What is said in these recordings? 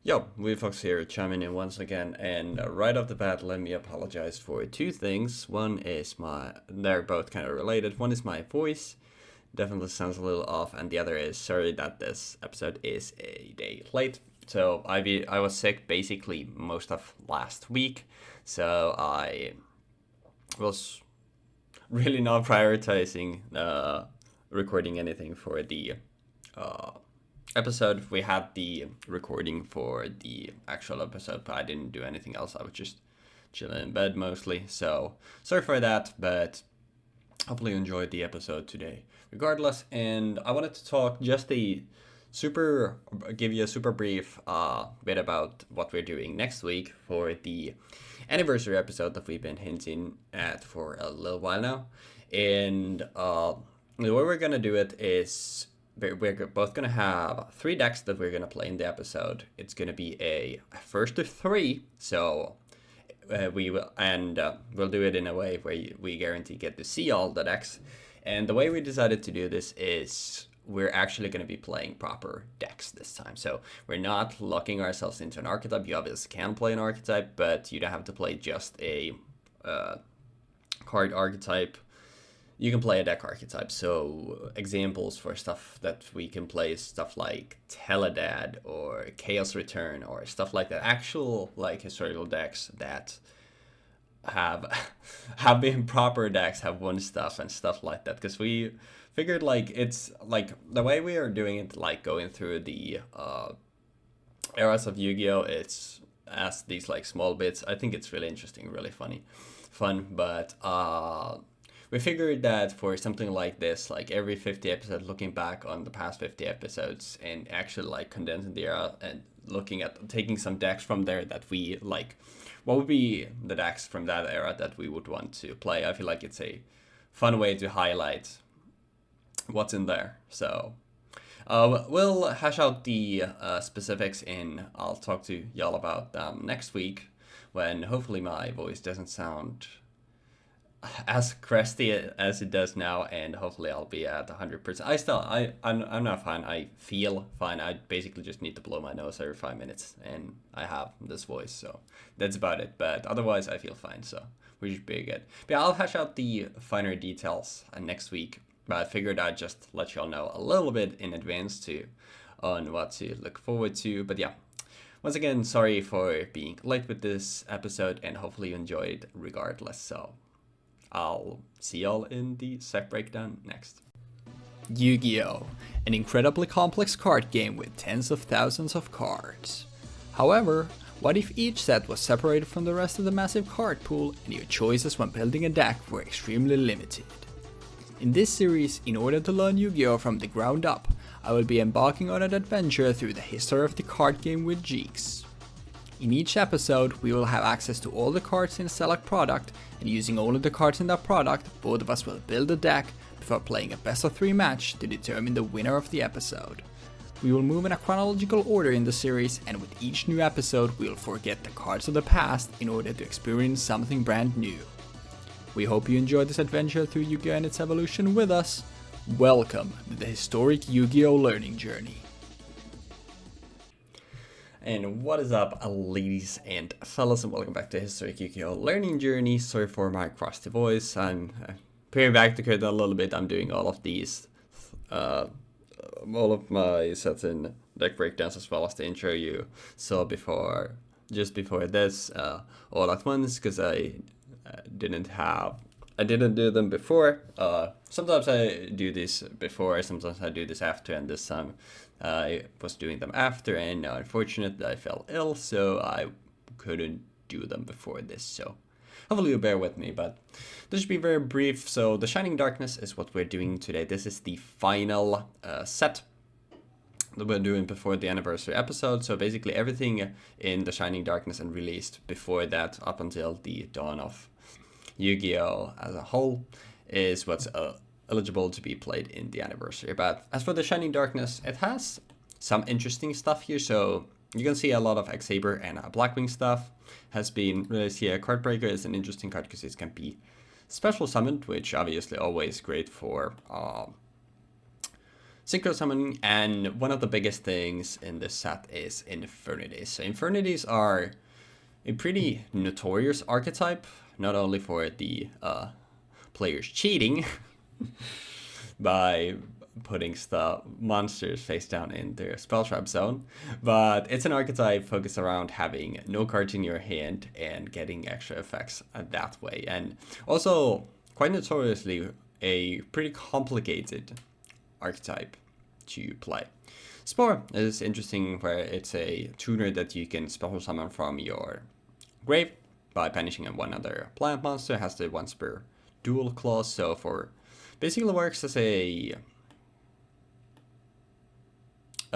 Yo, Weebfox here, chiming in once again, and right off the bat, let me apologize for two things. One is they're both kind of related. One is my voice, definitely sounds a little off, and the other is sorry that this episode is a day late. So I was sick basically most of last week, so I was really not prioritizing recording anything for the uh, episode. We had the recording for the actual episode, but I didn't do anything else. I was just chilling in bed mostly. So sorry for that, but hopefully you enjoyed the episode today regardless. And I wanted to talk just give you a super brief bit about what we're doing next week for the anniversary episode that we've been hinting at for a little while now. And the way we're gonna do it is we're both gonna have three decks that we're gonna play in the episode. It's gonna be a first to three, so we'll do it in a way where we guarantee get to see all the decks. And the way we decided to do this is we're actually going to be playing proper decks this time. So we're not locking ourselves into an archetype. You obviously can play an archetype, but you don't have to play just a card archetype. You can play a deck archetype. So examples for stuff that we can play is stuff like Teledad or Chaos Return or stuff like that. Actual like historical decks that have been proper decks, have won stuff and stuff like that. Because we figured like it's like the way we are doing it, like going through the eras of Yu-Gi-Oh! It's as these like small bits. I think it's really interesting, really fun. But we figured that for something like this, like every 50 episodes, looking back on the past 50 episodes and actually like condensing the era and looking at taking some decks from there that we like, what would be the decks from that era that we would want to play? I feel like it's a fun way to highlight what's in there. So we'll hash out the specifics and I'll talk to y'all about them next week when hopefully my voice doesn't sound as crusty as it does now, and hopefully I'll be at 100%. I'm not fine. I feel fine. I basically just need to blow my nose every 5 minutes, and I have this voice, so that's about it. But otherwise, I feel fine, so we should be good. But yeah, I'll hash out the finer details next week. But I figured I'd just let y'all know a little bit in advance too on what to look forward to. But yeah, once again, sorry for being late with this episode, and hopefully you enjoyed regardless. So I'll see y'all in the set breakdown next. Yu-Gi-Oh! An incredibly complex card game with tens of thousands of cards. However, what if each set was separated from the rest of the massive card pool and your choices when building a deck were extremely limited? In this series, in order to learn Yu-Gi-Oh! From the ground up, I will be embarking on an adventure through the history of the card game with Jeexx. In each episode, we will have access to all the cards in a select product, and using only the cards in that product, both of us will build a deck before playing a best of 3 match to determine the winner of the episode. We will move in a chronological order in the series, and with each new episode, we will forget the cards of the past in order to experience something brand new. We hope you enjoy this adventure through Yu-Gi-Oh! And its evolution with us. Welcome to the historic Yu-Gi-Oh! Learning journey. And what is up, ladies and fellas, and welcome back to Historic Yu-Gi-Oh! Learning Journey. Sorry for my crusty voice. I'm peering back the curtain a little bit. I'm doing all of these, all of my sets in deck breakdowns as well as the intro you saw before, just before this, all at once, because I didn't do them before. Sometimes I do this before, sometimes I do this after, and this time I was doing them after, and now unfortunately I fell ill, so I couldn't do them before this, so hopefully you'll bear with me, but this should be very brief. So the Shining Darkness is what we're doing today. This is the final set that we're doing before the anniversary episode, so basically everything in the Shining Darkness and released before that up until the dawn of Yu-Gi-Oh! As a whole is what's eligible to be played in the anniversary. But as for the Shining Darkness, it has some interesting stuff here. So you can see a lot of X-Saber and Blackwing stuff has been released here. Cardbreaker is an interesting card because it can be special summoned, which obviously always great for synchro summoning, and one of the biggest things in this set is Infernity. So Infernities are a pretty notorious archetype, not only for the players cheating by putting monsters face down in their spell trap zone, but it's an archetype focused around having no cards in your hand and getting extra effects that way, and also quite notoriously a pretty complicated archetype to play. Spore is interesting where it's a tuner that you can special summon from your grave by banishing one other plant monster. It has the once per duel clause, so for basically works as a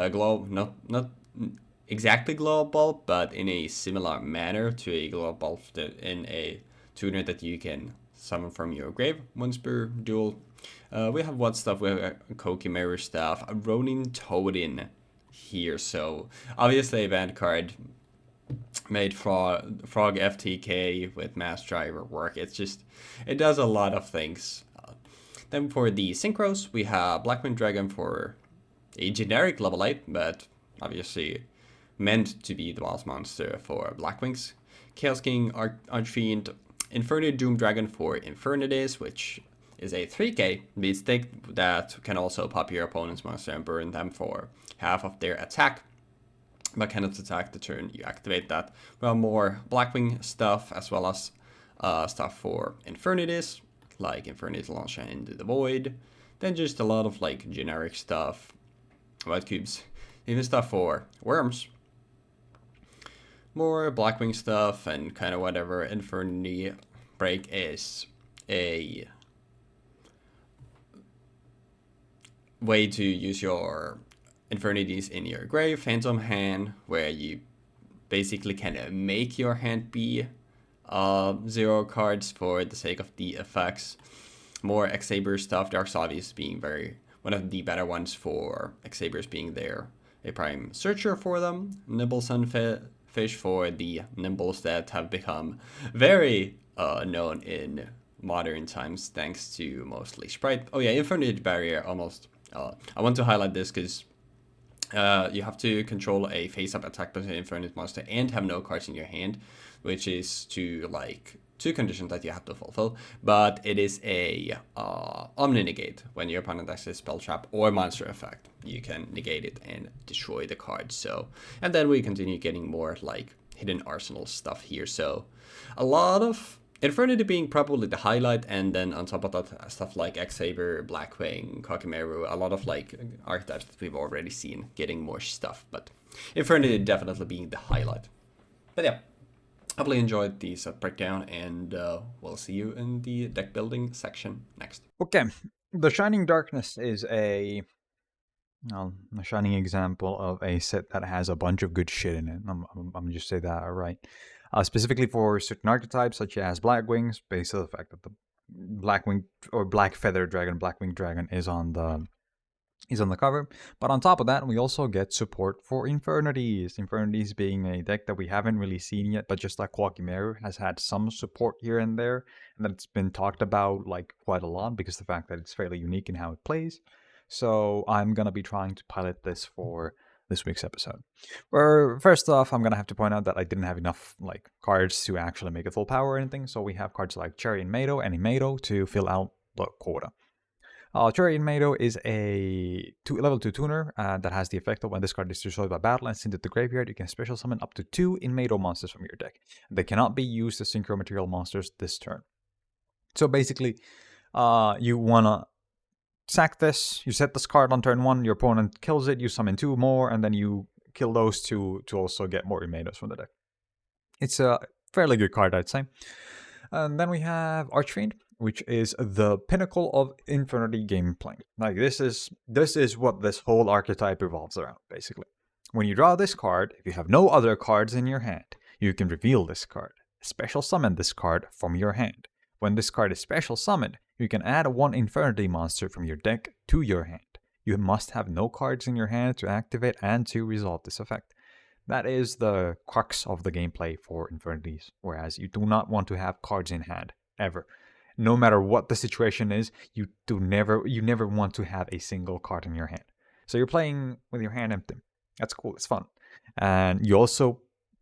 glow, not exactly global, but in a similar manner to a global in a tuner that you can summon from your grave once per duel. We have one stuff with Kokimeru stuff, a Ronin Toadin here, so obviously a band card made Frog FTK with Mass Driver work. It does a lot of things. Then for the synchros, we have Blackwing Dragon for a generic level 8, but obviously meant to be the boss monster for Blackwings. Chaos King Archfiend, Infernity Doom Dragon for Infernities, which is a 3k beat stick that can also pop your opponent's monster and burn them for half of their attack, but cannot attack the turn you activate that. We have more Blackwing stuff, as well as stuff for Infernities, like Infernity Launcher into the Void. Then just a lot of like generic stuff, white cubes, even stuff for Worms. More Blackwing stuff and kind of whatever. Infernity Break is a way to use your Infernities in your grave, Phantom Hand, where you basically can make your hand be 0 cards for the sake of the effects. More X-Saber stuff, Dark Savius being one of the better ones for X-Sabers being there. A prime searcher for them, Nimble Sunfish for the Nimbles that have become very known in modern times thanks to mostly Sprite. Oh yeah, Infinite Barrier almost. I want to highlight this because you have to control a face-up attack by an Infinite monster and have no cards in your hand, which is two conditions that you have to fulfill. But it is a Omni Negate. When your opponent has a spell trap or monster effect, you can negate it and destroy the card. So, and then we continue getting more like hidden arsenal stuff here. So, a lot of Infernity being probably the highlight, and then on top of that, stuff like X-Saber, Blackwing, Kokimeru, a lot of like archetypes that we've already seen getting more stuff, but Infernity definitely being the highlight. But yeah, hopefully enjoyed the set breakdown, and we'll see you in the deck building section next. Okay, the Shining Darkness is a shining example of a set that has a bunch of good shit in it. I'm just say that right. Specifically for certain archetypes such as Blackwings, based on the fact that the Blackwing or Black Feather Dragon, Blackwing Dragon is on the cover. But on top of that, we also get support for Infernities. Infernities being a deck that we haven't really seen yet, but just like Kokimeru has had some support here and there, and that's been talked about like quite a lot because the fact that it's fairly unique in how it plays. So I'm gonna be trying to pilot this for this week's episode. Where first off, I'm gonna have to point out that I didn't have enough like cards to actually make it full power or anything. So we have cards like Cherry and Mado and Imato to fill out the quota. Cherry and Mado is a level 2 tuner that has the effect of when this card is destroyed by battle and sent to the graveyard, you can special summon up to 2 Imato monsters from your deck. They cannot be used as synchro material monsters this turn. So basically, you wanna sack this, you set this card on turn 1, your opponent kills it, you summon 2 more, and then you kill those 2 to also get more Imatos from the deck. It's a fairly good card, I'd say. And then we have Archfiend, which is the pinnacle of Infernity gameplay. Like this is what this whole archetype revolves around, basically. When you draw this card, if you have no other cards in your hand, you can reveal this card, special summon this card from your hand. When this card is special summoned, you can add 1 Infernity monster from your deck to your hand. You must have no cards in your hand to activate and to resolve this effect. That is the crux of the gameplay for Infernities, whereas you do not want to have cards in hand, ever. No matter what the situation is, you never want to have a single card in your hand. So you're playing with your hand empty. That's cool. It's fun. And you also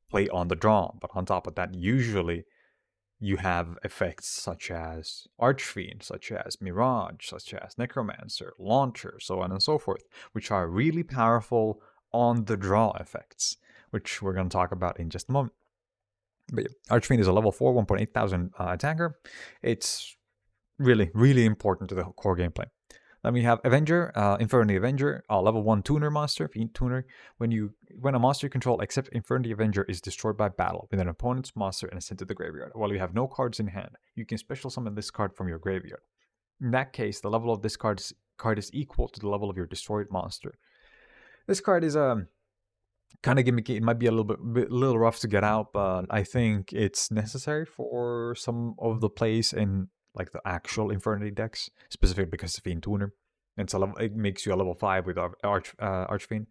play on the draw. But on top of that, usually you have effects such as Archfiend, such as Mirage, such as Necromancer, Launcher, so on and so forth, which are really powerful on the draw effects, which we're going to talk about in just a moment. But yeah, Archfiend is a level 4, 1.8 thousand attacker. It's really, really important to the core gameplay. Then we have Avenger, Infernity Avenger, level 1 tuner monster, Fiend tuner. When a monster you control except Infernity Avenger is destroyed by battle with an opponent's monster and is sent to the graveyard, while you have no cards in hand, you can special summon this card from your graveyard. In that case, the level of this card is equal to the level of your destroyed monster. This card is kind of gimmicky. It might be a little rough to get out, but I think it's necessary for some of the plays in like the actual Infernity decks, specifically because it's Fiend tuner. It makes you a level 5 with Archfiend.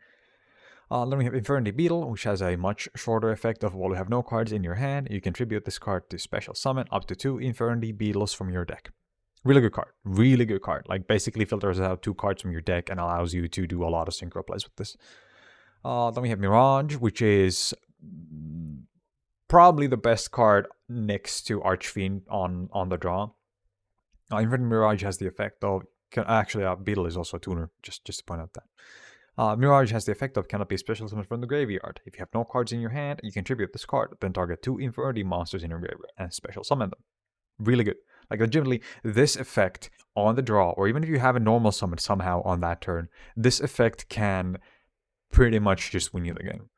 Then we have Infernity Beetle, which has a much shorter effect of while you have no cards in your hand, you contribute this card to special summon up to 2 Infernity Beetles from your deck. Really good card. Really good card. Like basically filters out 2 cards from your deck and allows you to do a lot of synchro plays with this. Then we have Mirage, which is probably the best card next to Archfiend on the draw. Infernity Mirage has the effect of... Actually, Beetle is also a tuner, just to point out that. Mirage has the effect of cannot be special summoned from the graveyard. If you have no cards in your hand, you contribute this card, then target 2 Infernity monsters in your graveyard and special summon them. Really good. Like, legitimately, this effect on the draw, or even if you have a normal summon somehow on that turn, this effect can pretty much just win you the game.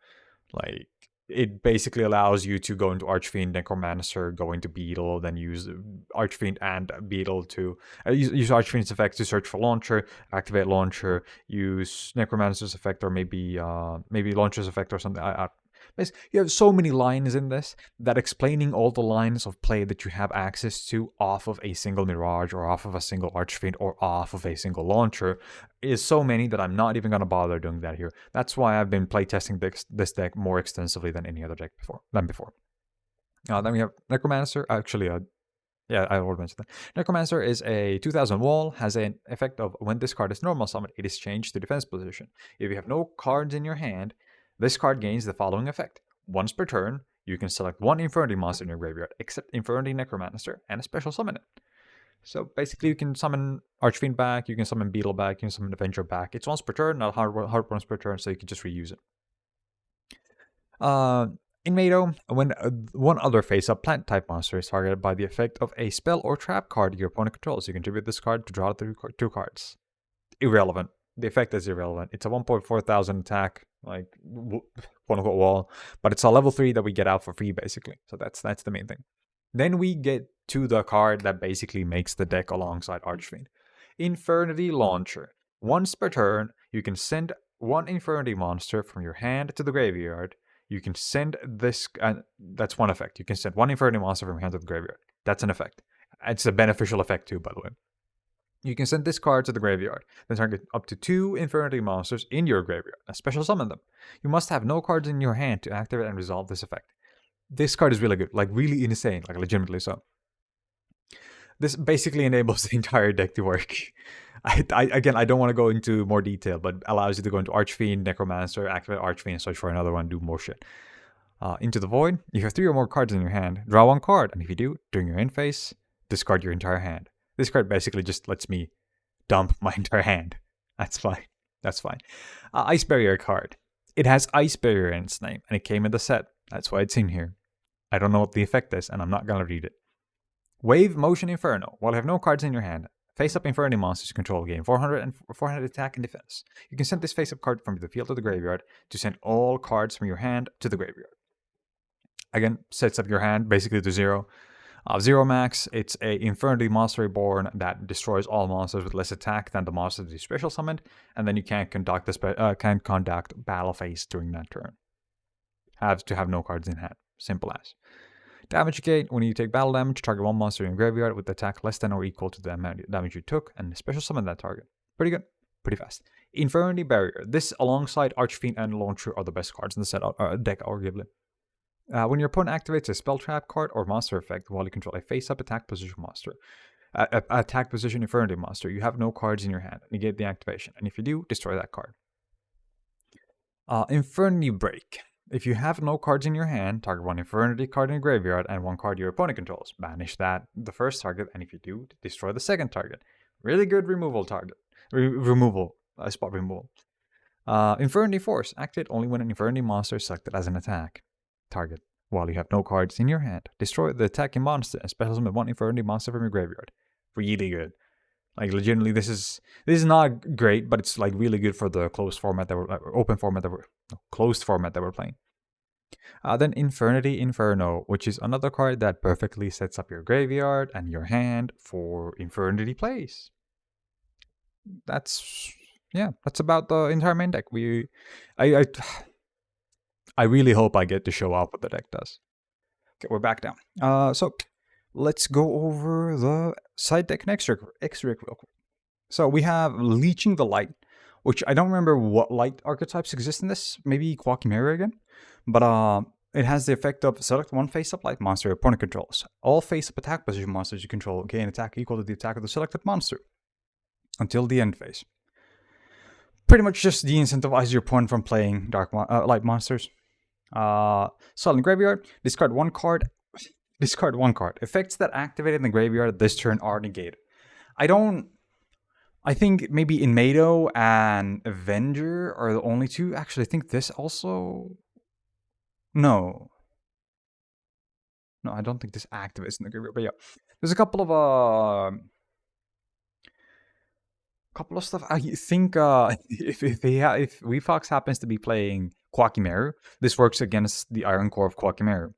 Like, it basically allows you to go into Archfiend, Necromancer, go into Beetle, then use Archfiend and Beetle to use Archfiend's effect to search for Launcher, activate Launcher, use Necromancer's effect, or maybe Launcher's effect or something. You have so many lines in this that explaining all the lines of play that you have access to off of a single Mirage or off of a single Archfiend or off of a single Launcher is so many that I'm not even going to bother doing that here. That's why I've been playtesting this deck more extensively than any other deck before. Then we have Necromancer. Actually, yeah, I already mentioned that. Necromancer is a 2000 wall, has an effect of when this card is normal summoned, it is changed to defense position. If you have no cards in your hand, this card gains the following effect. Once per turn, you can select 1 Infernity monster in your graveyard, except Infernity Necromancer, and a special summon it. So basically, you can summon Archfiend back, you can summon Beetle back, you can summon Avenger back. It's once per turn, not hard once per turn, so you can just reuse it. In Mado, when one other face-up plant-type monster is targeted by the effect of a spell or trap card your opponent controls, you contribute this card to draw 2 cards. Irrelevant. The effect is irrelevant. It's a 1.4 thousand attack, like quote-unquote wall, but it's a level 3 that we get out for free, basically. So that's the main thing. Then we get to the card that basically makes the deck alongside Archfiend. Infernity Launcher. Once per turn, you can send 1 Infernity monster from your hand to the graveyard. You can send this, that's one effect. You can send 1 Infernity monster from your hand to the graveyard. That's an effect. It's a beneficial effect too, by the way. You can send this card to the graveyard, then target up to 2 Infernity monsters in your graveyard, and special summon them. You must have no cards in your hand to activate and resolve this effect. This card is really good, like really insane, like legitimately so. This basically enables the entire deck to work. Again, I don't want to go into more detail, but allows you to go into Archfiend, Necromancer, activate Archfiend, search for another one, do more shit. Into the Void, if you have 3 or more cards in your hand, draw 1 card, and if you do, during your end phase, discard your entire hand. This card basically just lets me dump my entire hand. That's fine. That's fine. Ice Barrier card. It has Ice Barrier in its name, and it came in the set. That's why it's in here. I don't know what the effect is, and I'm not going to read it. Wave Motion Inferno. While you have no cards in your hand, face-up Infernity monsters control gain 400 attack and defense. You can send this face-up card from the field to the graveyard to send all cards from your hand to the graveyard. Again, sets up your hand basically to 0. 0 max, it's a Infernity Monster Reborn that destroys all monsters with less attack than the monster that you special summoned, and then you can't conduct battle phase during that turn. Have to have no cards in hand. Simple as. Damage gate, when you take battle damage, target 1 monster in your graveyard with attack less than or equal to the damage you took, and special summon that target. Pretty good. Pretty fast. Infernity Barrier. This, alongside Archfiend and Launcher, are the best cards in the set deck, arguably. When your opponent activates a spell trap card or monster effect while you control a face-up attack position monster, attack position Infernity monster, you have no cards in your hand. Negate the activation, and if you do, destroy that card. Infernity Break. If you have no cards in your hand, target one Infernity card in your graveyard and one card your opponent controls. Banish that the first target, and if you do, destroy the second target. Really good removal target. Spot removal. Infernity Force. Activate only when an Infernity monster is selected as an attack target. While you have no cards in your hand, destroy the attacking monster and special summon one Infernity monster from your graveyard. Really good. Like legitimately, this is not great, but it's like really good for the closed format that we're closed format that we're playing. Then Infernity Inferno, which is another card that perfectly sets up your graveyard and your hand for Infernity plays. That's about the entire main deck. I really hope I get to show off what the deck does. Okay, we're back down. So let's go over the side deck and extra real quick. So we have Leeching the Light, which I don't remember what light archetypes exist in this. Maybe Quackimera again. But it has the effect of select one face-up light monster your opponent controls. All face-up attack position monsters you control gain attack equal to the attack of the selected monster until the end phase. Pretty much just de-incentivize your opponent from playing light monsters. Silent Graveyard. Discard one card. Discard one card. Effects that activated in the graveyard this turn are negated. I think maybe Inmado and Avenger are the only two. Actually, I think this also... No, I don't think this activates in the graveyard. But yeah, there's a couple of stuff. I think if Weebfox happens to be playing Quackimera, this works against the Iron Core of Quackimera,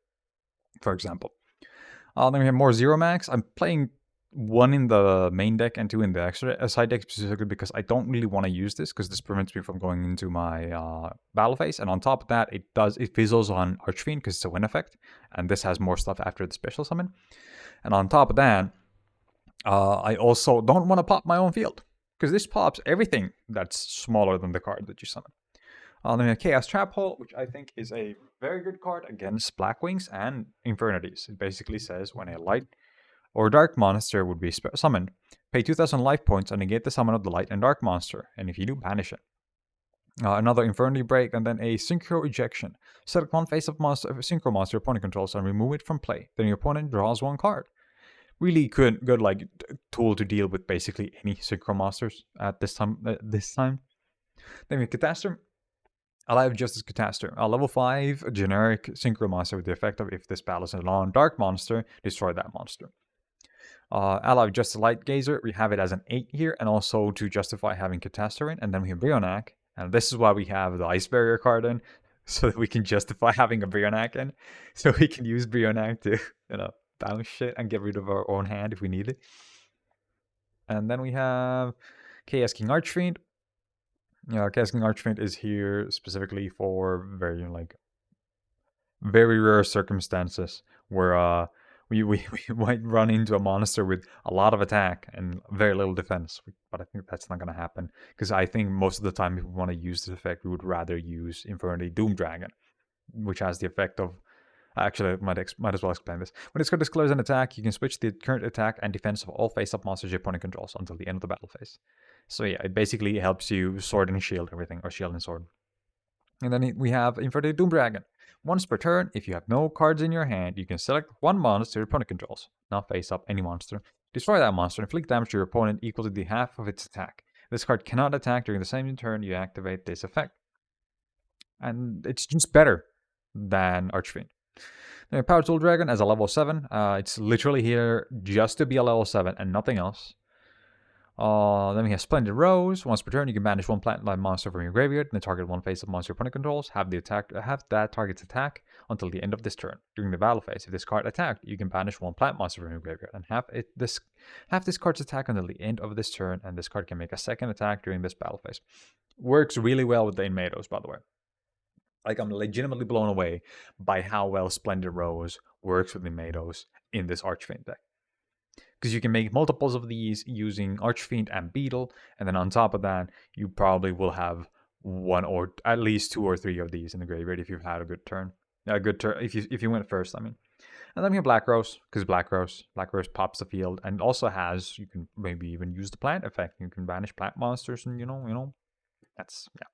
for example. Then we have more Zero Max. I'm playing one in the main deck and two in the extra side deck specifically because I don't really want to use this because this prevents me from going into my battle phase. And on top of that, it fizzles on Archfiend because it's a win effect, and this has more stuff after the special summon. And on top of that, I also don't want to pop my own field because this pops everything that's smaller than the card that you summon. Then we have Chaos Trap Hole, which I think is a very good card against Blackwings and Infernities. It basically says when a light or dark monster would be summoned, pay 2,000 life points and negate the summon of the light and dark monster, and if you do, banish it. Another Infernity Break, and then a Synchro Ejection. Select one face-up monster, Synchro monster your opponent controls and remove it from play. Then your opponent draws one card. Really good like tool to deal with basically any Synchro monsters at this time. Then we have Catastor. Alive Justice Catastor. A level 5 generic Synchro monster with the effect of if this battle is a non-dark monster, destroy that monster. Ally of Justice Light Gazer, we have it as an 8 here, and also to justify having Catastor in. And then we have Brionac, and this is why we have the Ice Barrier card in, so that we can justify having a Brionac in. So we can use Brionac to, bounce shit and get rid of our own hand if we need it. And then we have Chaos King Archfiend. Chaos King Archfiend is here specifically for very rare circumstances where we might run into a monster with a lot of attack and very little defense, but I think that's not going to happen because I think most of the time if we want to use this effect, we would rather use Infernity Doom Dragon, which has the effect of... Actually, I might as well explain this. When this card declares an attack, you can switch the current attack and defense of all face-up monsters your opponent controls until the end of the battle phase. So yeah, it basically helps you sword and shield everything, or shield and sword. And then we have Infernity Doom Dragon. Once per turn, if you have no cards in your hand, you can select one monster your opponent controls, not face up any monster. Destroy that monster and inflict damage to your opponent equal to the half of its attack. This card cannot attack during the same turn you activate this effect. And it's just better than Archfiend. Then Power Tool Dragon as a level 7. It's literally here just to be a level 7 and nothing else. Then we have Splendid Rose. Once per turn, you can banish one plant-like monster from your graveyard and target one face-up monster your opponent controls. Have that target's attack until the end of this turn. During the battle phase, if this card attacked, you can banish one plant monster from your graveyard and have this card's attack until the end of this turn, and this card can make a second attack during this battle phase. Works really well with the Inmados, by the way. Like, I'm legitimately blown away by how well Splendid Rose works with Inmados in this Archfiend deck. Because you can make multiples of these using Archfiend and Beetle, and then on top of that, you probably will have one or at least 2 or 3 of these in the graveyard if you've had a good turn. If you went first, I mean. And then we have Black Rose, because Black Rose pops the field, and also has, you can maybe even use the plant effect. You can banish plant monsters, and that's, yeah.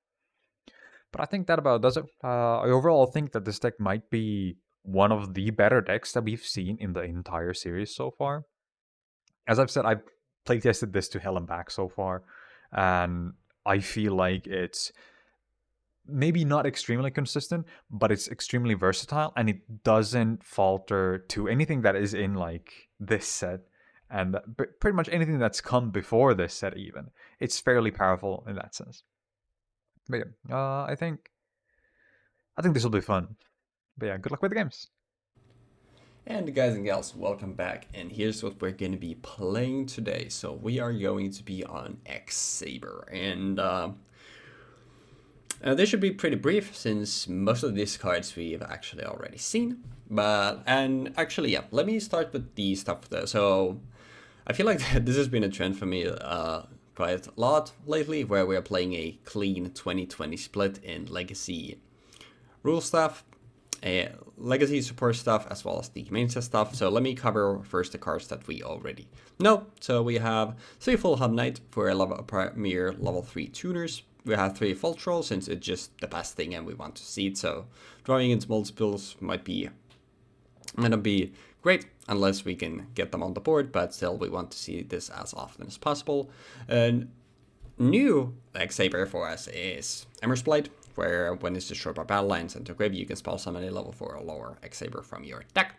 But I think that about does it. I overall think that this deck might be one of the better decks that we've seen in the entire series so far. As I've said, I've playtested this to hell and back so far, and I feel like it's maybe not extremely consistent, but it's extremely versatile, and it doesn't falter to anything that is in like this set, and pretty much anything that's come before this set. Even it's fairly powerful in that sense. But yeah, I think this will be fun. But yeah, good luck with the games. And guys and gals, welcome back, and here's what we're going to be playing today. So we are going to be on X-Saber, and this should be pretty brief since most of these cards we've actually already seen. And actually, yeah, let me start with the stuff though. So I feel like this has been a trend for me quite a lot lately, where we're playing a clean 20-20 split in Legacy rule stuff, Legacy support stuff, as well as the main set stuff. So let me cover first the cards that we already know. So we have 3 full Hub Knight for a premier level 3 tuners. We have 3 full Troll since it's just the best thing and we want to see it. So drawing into multiples might not be great unless we can get them on the board, but still we want to see this as often as possible. And new X-Saber for us is Ember's Blade, where when it's destroyed by battle lines and to grave, you can spell summon a level 4 or lower X-Saber from your deck.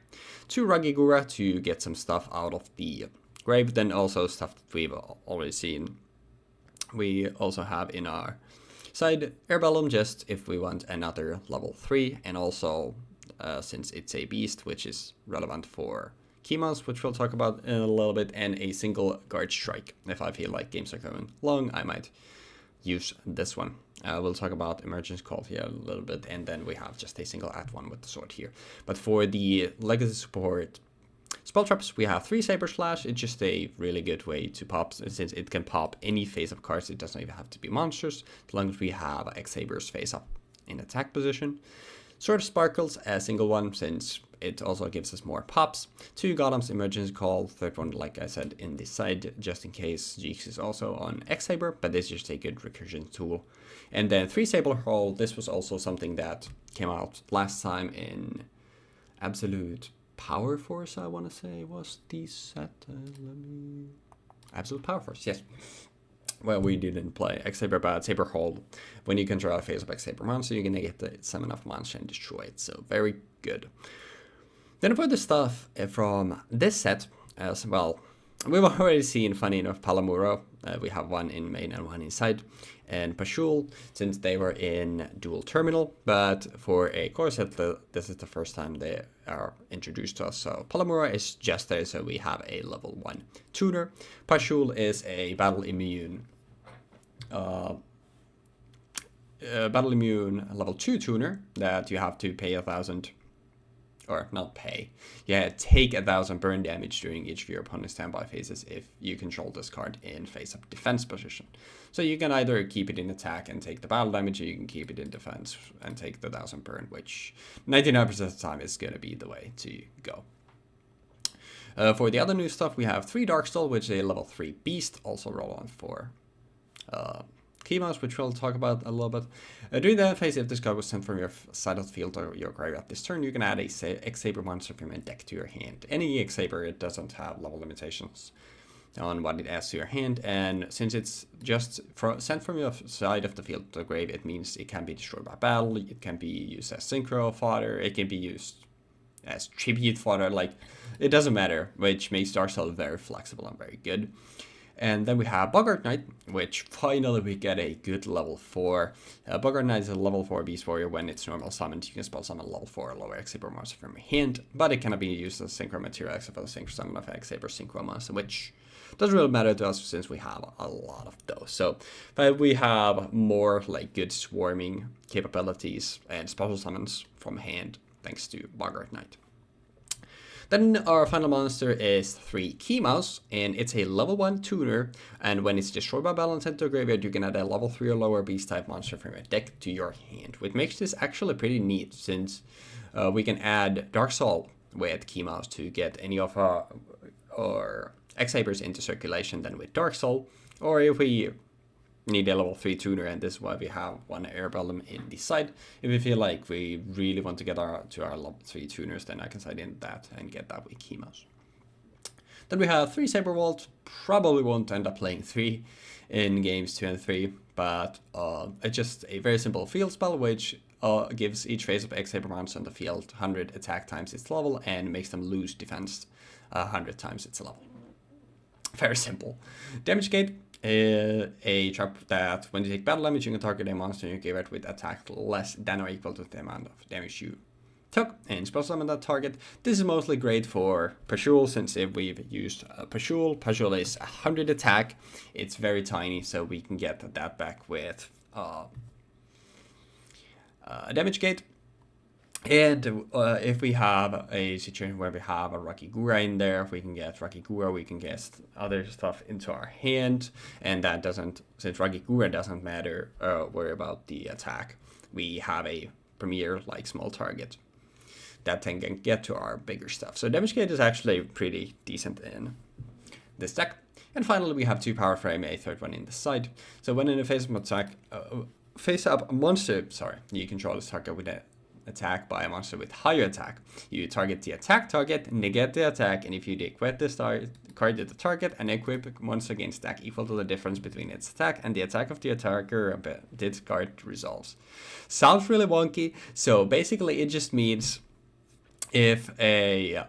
2 Ragigura to get some stuff out of the grave, then also stuff that we've already seen. We also have in our side Airbellum, just if we want another level 3, and also since it's a beast, which is relevant for Keymouse, which we'll talk about in a little bit, and a single Guard Strike. If I feel like games are going long, I might use this one. We'll talk about Emergence Call here a little bit, and then we have just a single @1 with the sword here. But for the Legacy support spell traps, we have 3 Saber Slash. It's just a really good way to pop, since it can pop any face-up cards. It doesn't even have to be monsters, as long as we have X-Saber's face-up in attack position. Sword of Sparkles, a single one, since it also gives us more pops. 2 Golems, Emergency Call, third one, like I said, in this side, just in case Jeexx is also on X-Saber, but this is just a good recursion tool. And then 3 Saber Hall, this was also something that came out last time in Absolute Power Force, I want to say was the set. Absolute Power Force, yes. Well, we didn't play X-Saber, but Saber Hold. When you control a face of X-Saber monster, you're gonna get the summon of monster and destroy it. So very good. Then for the stuff from this set as well, we've already seen, funny enough, Palamuro. We have one in main and one inside. And Pashul, since they were in dual terminal, but for a core set, this is the first time they are introduced to us. So Palamura is just there, so we have a level 1 tuner. Pashul is a battle immune level 2 tuner that you have to pay 1,000, or not pay, take 1,000 burn damage during each of your opponent's standby phases if you control this card in face-up defense position. So you can either keep it in attack and take the battle damage, or you can keep it in defense and take the 1,000 burn, which 99% of the time is going to be the way to go. For the other new stuff, we have 3 Darkstall, which is a level 3 beast, also roll on for Keymouse, which we'll talk about a little bit. During the end phase, if this card was sent from your side of the field or your graveyard this turn, you can add a X-Saber monster from your deck to your hand. Any X-Saber, it doesn't have level limitations on what it adds to your hand, and since it's just sent from your side of the field to the grave, it means it can be destroyed by battle, it can be used as synchro fodder, it can be used as tribute fodder, like, it doesn't matter, which makes Darkstall very flexible and very good. And then we have Boggart Knight, which finally we get a good level 4. Boggart Knight is a level 4 Beast Warrior. When it's normal summoned, you can spell summon level 4 or lower X-Saber monster from your hand, but it cannot be used as synchro material except for the synchro summon of X-Saber synchro monster, which doesn't really matter to us since we have a lot of those. So, but we have more like good swarming capabilities and special summons from hand thanks to Boggart Knight. Then our final monster is 3 Keymouse, and it's a level 1 tuner, and when it's destroyed by battle and sent to a graveyard, you can add a level 3 or lower beast type monster from your deck to your hand, which makes this actually pretty neat, since we can add Dark Soul with Keymouse to get any of our X-Sabers into circulation then with Dark Soul, or if we need a level 3 tuner, and this is why we have one air emblem in the side. If we feel like we really want to get to our level 3 tuners, then I can side in that and get that with chemos. Then we have 3 Saber Vault. Probably won't end up playing 3 in games 2 and 3, but it's just a very simple field spell which gives each phase of X-Saber monster on the field 100 attack times its level and makes them lose defense 100 times its level. Very simple. Damage gate, a trap that when you take battle damage, you can target a monster and you give it with attack less than or equal to the amount of damage you took and spell summon that target. This is mostly great for Pashul, since if we've used Pashul is 100 attack. It's very tiny, so we can get that back with a damage gate. And if we have a situation where we have a Rakigura in there, we can get Rakigura, we can get other stuff into our hand, and that doesn't, since Rakigura doesn't matter, worry about the attack. We have a premier like small target that then can get to our bigger stuff. So damage gate is actually pretty decent in this deck. And finally, we have 2 power frame, a third one in the side. So when in a face-up attack, face-up monster, you control this target with an attack by a monster with higher attack. You target the attack target, negate the attack, and if you equip this card to the target, and equip monster gains stack equal to the difference between its attack and the attack of the attacker, this card resolves. Sounds really wonky, so basically it just means if a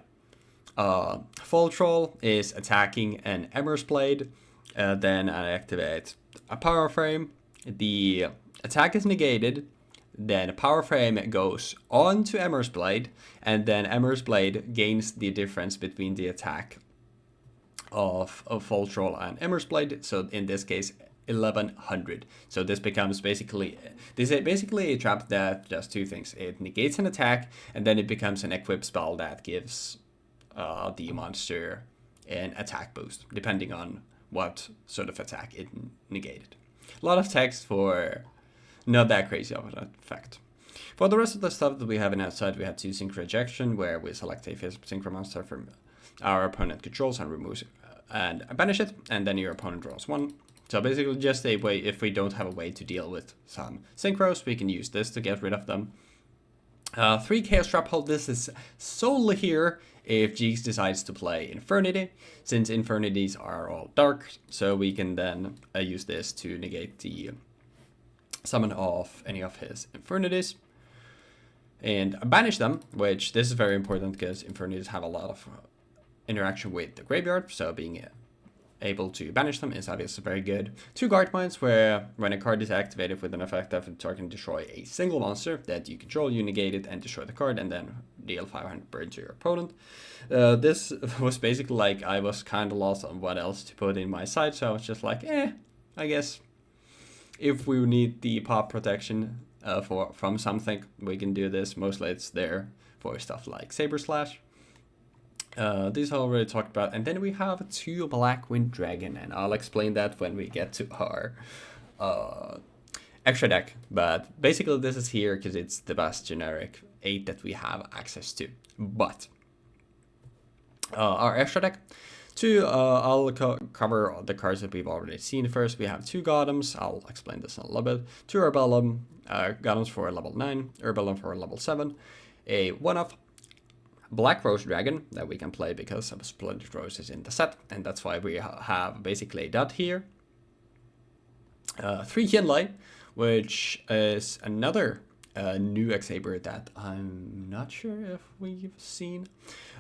Fall Troll is attacking an Emmer's Blade, then I activate a Power Frame. The attack is negated, then Power Frame goes on to Emmer's Blade, and then Emmer's Blade gains the difference between the attack of Fall Troll and Emmer's Blade, so in this case 1100. So this becomes basically a trap that does 2 things. It negates an attack, and then it becomes an equip spell that gives the monster an attack boost, depending on what sort of attack it negated. A lot of text for not that crazy of an effect. For the rest of the stuff that we have in outside, we have 2 Synchro Ejection, where we select a face Synchro monster from our opponent controls and removes and banish it, and then your opponent draws 1. So basically just a way, if we don't have a way to deal with some synchros, we can use this to get rid of them. 3 Chaos Trap Hold. This is solely here if Jeexx decides to play Infernity, since Infernities are all dark, so we can then use this to negate the summon of any of his Infernities and banish them, which this is very important because Infernities have a lot of interaction with the graveyard, so being able to banish them is obviously very good. 2 Guard Mines, where when a card is activated with an effect of it, target destroy a single monster that you control, you negate it and destroy the card, and then deal 500 burn to your opponent. This was basically like I was kind of lost on what else to put in my side, so I was just like, I guess if we need the pop protection from something, we can do this. Mostly it's there for stuff like Saber Slash. These I already talked about, and then we have 2 Blackwind Dragon, and I'll explain that when we get to our extra deck, but basically this is here because it's the best generic 8 that we have access to. But our extra deck, I'll cover the cards that we've already seen first. We have 2 Golems, I'll explain this in a little bit, 2 Herbellum, Golems for level 9, Herbellum for level 7, a 1-off Black Rose Dragon that we can play because of Splendid Rose is in the set, and that's why we have basically a dot here. 3 Hyunlei, which is another new X-Saber that I'm not sure if we've seen.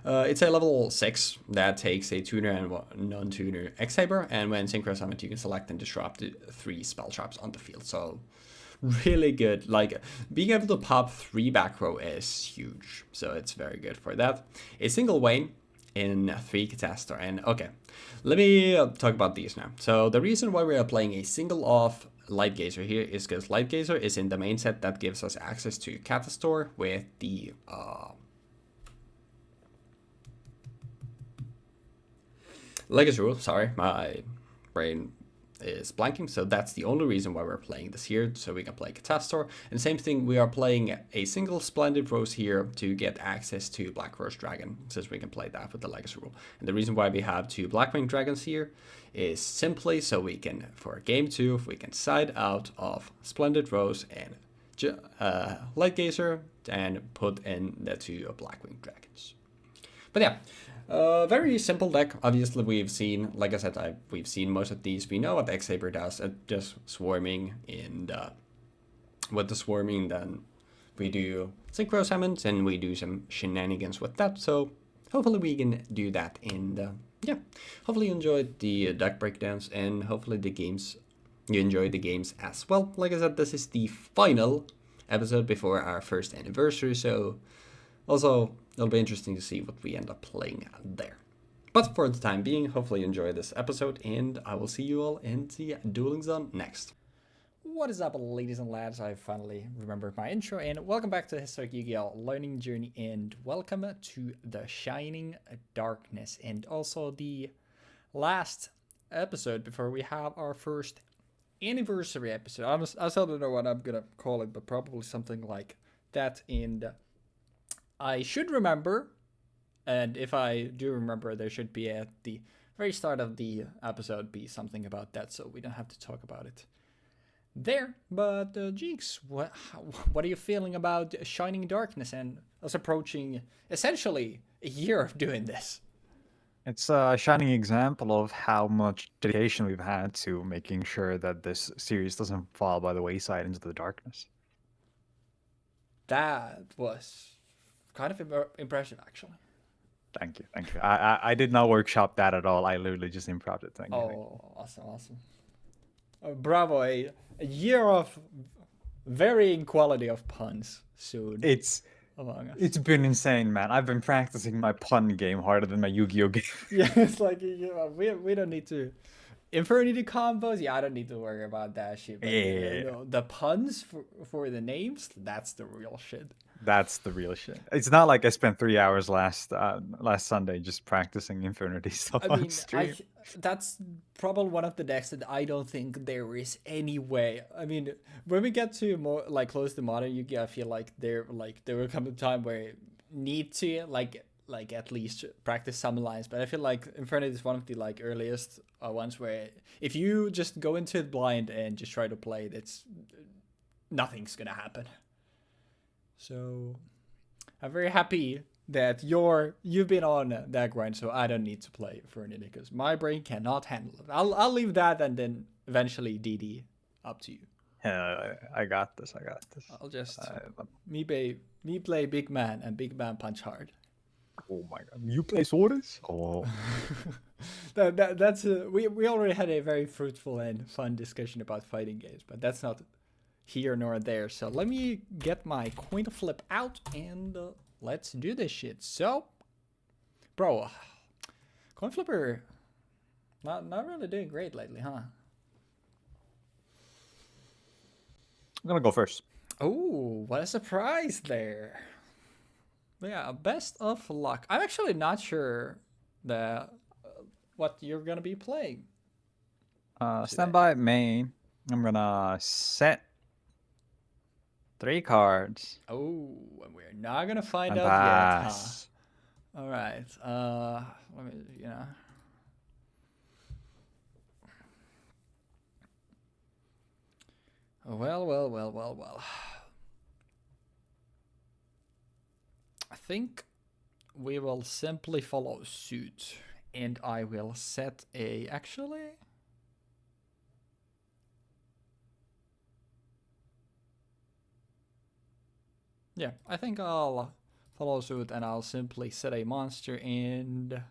It's a level 6 that takes a tuner and non-tuner X-Saber, and when synchro summoned you can select and disrupt 3 spell traps on the field. So really good. Like being able to pop 3 back row is huge, so it's very good for that. A single Wayne in 3 Catastor, and okay, let me talk about these now. So the reason why we are playing a single off Light Gazer here is because Light Gazer is in the main set that gives us access to Catastor with the Legacy rule. Sorry, my brain is blanking, so that's the only reason why we're playing this here, so we can play Catastor. And same thing, we are playing a single Splendid Rose here to get access to Black Rose Dragon, since we can play that with the Legacy rule. And the reason why we have 2 Blackwing Dragons here is simply so we can, for game 2, we can side out of Splendid Rose and Light Gazer and put in the 2 Blackwing Dragons. But yeah, very simple deck. Obviously, we've seen, like I said, we've seen most of these. We know what X-Saber does. Just swarming, and with the swarming, then we do Synchro Summons, and we do some shenanigans with that. So hopefully we can do that, and yeah, hopefully you enjoyed the deck breakdowns, and hopefully you enjoy the games as well. Like I said, this is the final episode before our first anniversary, so also it'll be interesting to see what we end up playing there. But for the time being, hopefully you enjoy this episode, and I will see you all in the Dueling Zone next. What is up, ladies and lads? I finally remembered my intro, and welcome back to Historic Yu-Gi-Oh! Learning Journey, and welcome to the Shining Darkness, and also the last episode before we have our first anniversary episode. I still don't know what I'm gonna call it, but probably something like that. And I should remember, and if I do remember, there should be at the very start of the episode be something about that, so we don't have to talk about it there. But Jeexx, what are you feeling about Shining Darkness and us approaching essentially a year of doing this? It's a shining example of how much dedication we've had to making sure that this series doesn't fall by the wayside into the darkness. That was kind of impressive, actually. Thank you. I did not workshop that at all. I literally just improv it. Thank you. Oh, awesome. Bravo, a year of varying quality of puns soon. Among us. It's been insane, man. I've been practicing my pun game harder than my Yu-Gi-Oh game. Yeah, it's like, we don't need to. Infernity combos, yeah, I don't need to worry about that shit. But, the puns for the names, that's the real shit. That's the real shit. It's not like I spent 3 hours last Sunday just practicing Infernity stuff on stream. That's probably one of the decks that I don't think there is any way. I mean, when we get to more like close to modern Yu-Gi-Oh, I feel like there will come a time where you need to like at least practice some lines. But I feel like Infernity is one of the like earliest ones where if you just go into it blind and just try to play it, nothing's gonna happen. So I'm very happy that you've been on that grind, so I don't need to play Infernity because my brain cannot handle it. I'll leave that, and then eventually DD up to you. Yeah, I got this. I'll just me play big man and big man punch hard. Oh my god, you play Swords? Oh, that's we already had a very fruitful and fun discussion about fighting games, but that's not here nor there. So let me get my coin flip out and let's do this shit. So, bro, coin flipper, not really doing great lately, huh? I'm gonna go first. Oh, what a surprise there! Yeah, best of luck. I'm actually not sure what you're gonna be playing. Stand by main. I'm gonna set 3 cards. Oh, and we're not gonna find out yet, huh? All right. Let me, Well. I think we will simply follow suit, and I will set actually. Yeah, I think I'll follow suit, and I'll simply set a monster, and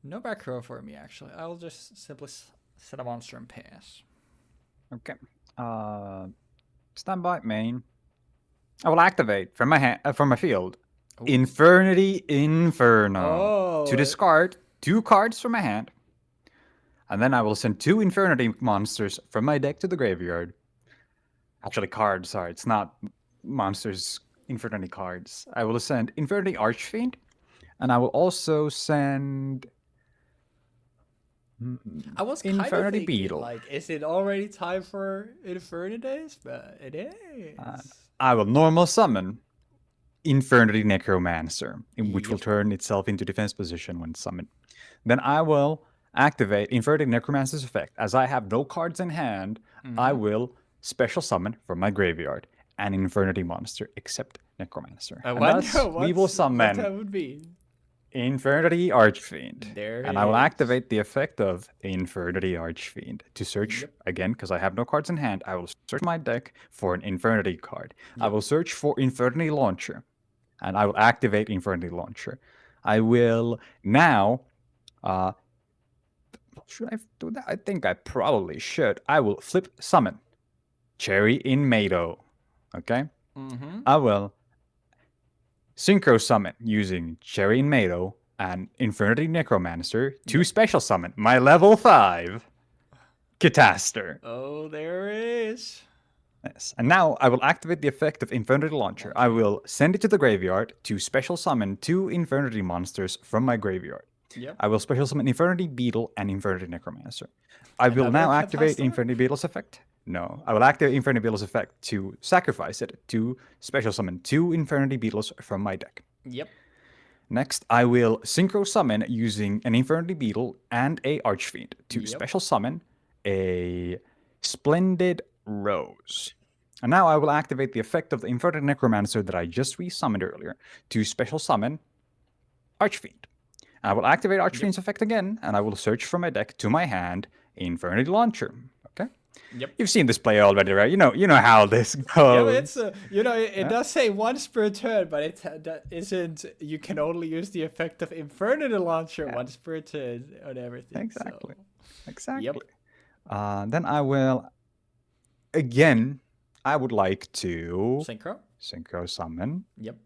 no back row for me, actually. I'll just simply set a monster and pass. Okay. Stand by main. I will activate from my field. Ooh. Infernity Inferno to discard 2 cards from my hand, and then I will send 2 Infernity monsters from my deck to the graveyard. Actually, cards. Sorry, it's not monsters. Infernity cards. I will send Infernity Archfiend, and I will also send I was kind of Infernity thinking, Beetle. like, is it already time for Infernities? But it is. I will normal summon Infernity Necromancer, which will Yep. turn itself into defense position when summoned. Then I will activate Infernity Necromancer's effect. As I have no cards in hand, I will special summon from my graveyard an Infernity monster except Necromancer. I And wonder thus, we will what summon that would be. Infernity Archfiend. There And it I will is. activate the effect of Infernity Archfiend to search, Yep. again, because I have no cards in hand, I will search my deck for an Infernity card. I Yep. will search for Infernity Launcher, and I will activate Infernity Launcher. I will now, should I do that? I think I probably should. I will flip summon Cherry in Mado. Okay? Mm-hmm. I will synchro summon using Cherry in Mado and Infernity Necromancer to special summon my level 5 Cataster. Oh, there it is. Yes. And now I will activate the effect of Infernity Launcher. I will send it to the graveyard to special summon 2 Infernity monsters from my graveyard. Yep. I will special summon Infernity Beetle and Infernity Necromancer. I will Another now activate Cataster? Infernity Beetle's effect. No, I will activate Infernity Beetle's effect to sacrifice it to special summon 2 Infernity Beetles from my deck. Yep. Next, I will synchro summon using an Infernity Beetle and a Archfiend to Yep. special summon a Splendid Rose. And now I will activate the effect of the Infernity Necromancer that I just re-summoned earlier to special summon Archfiend. I will activate Archfiend's effect again, and I will search from my deck to my hand Infernity Launcher. Okay? Yep. You've seen this play already, right? You know how this Yeah, goes. but it's it does say once per turn, but that isn't. You can only use the effect of Infernity Launcher once per turn on everything. Exactly. So. Exactly. Yep. Then I will again. I would like to Synchro summon Yep.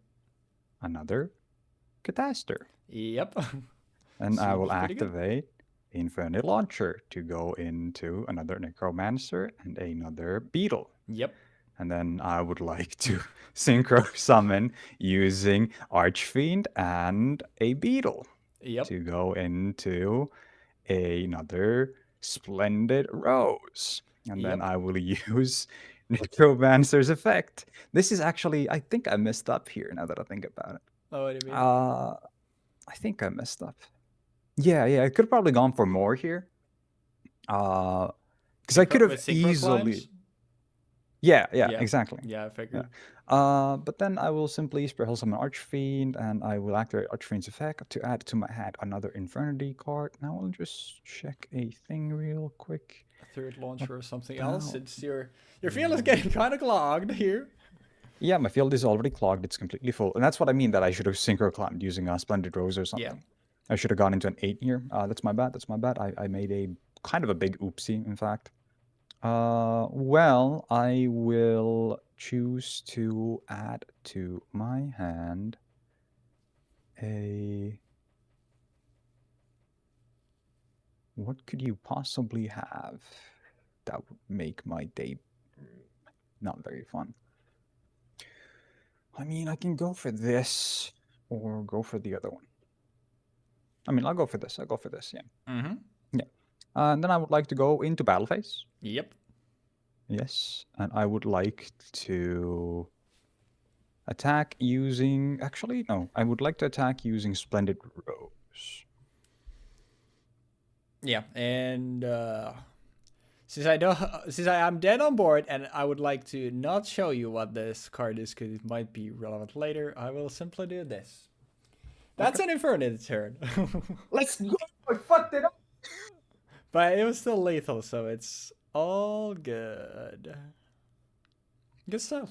another Cataster. Yep. And I will Seems pretty good. activate Infinite Launcher to go into another Necromancer and another Beetle. Yep. And then I would like to synchro summon using Archfiend and a Beetle Yep. to go into another Splendid Rose. And then Yep. I will use Necromancer's effect. This is actually, I think I messed up here now that I think about it. Oh, what do you mean? I think I messed up. Yeah, I could have probably gone for more here. Because I could have easily. Climbs? Yeah, exactly. Yeah, I figured. But then I will simply special summon Archfiend, and I will activate Archfiend's effect to add to my hand another Infernity card. Now I'll just check a thing real quick. A third launcher or something else, since your field is getting kind of clogged here. Yeah, my field is already clogged. It's completely full. And that's what I mean that I should have synchro climbed using a Splendid Rose or something. Yeah. I should have gone into an 8 here. That's my bad. I made a kind of a big oopsie, in fact. Well, I will choose to add to my hand a... What could you possibly have that would make my day not very fun? I mean, I can go for this or go for the other one. I mean, I'll go for this. Yeah. Mm-hmm. Yeah. And then I would like to go into battle phase. Yep. Yes. And I would like to attack using... Actually, no. I would like to attack using Splendid Rose. Yeah, and since I am dead on board, and I would like to not show you what this card is because it might be relevant later, I will simply do this. That's an Infernity turn. Let's go! I fucked it up! But it was still lethal, so it's all good. Good stuff.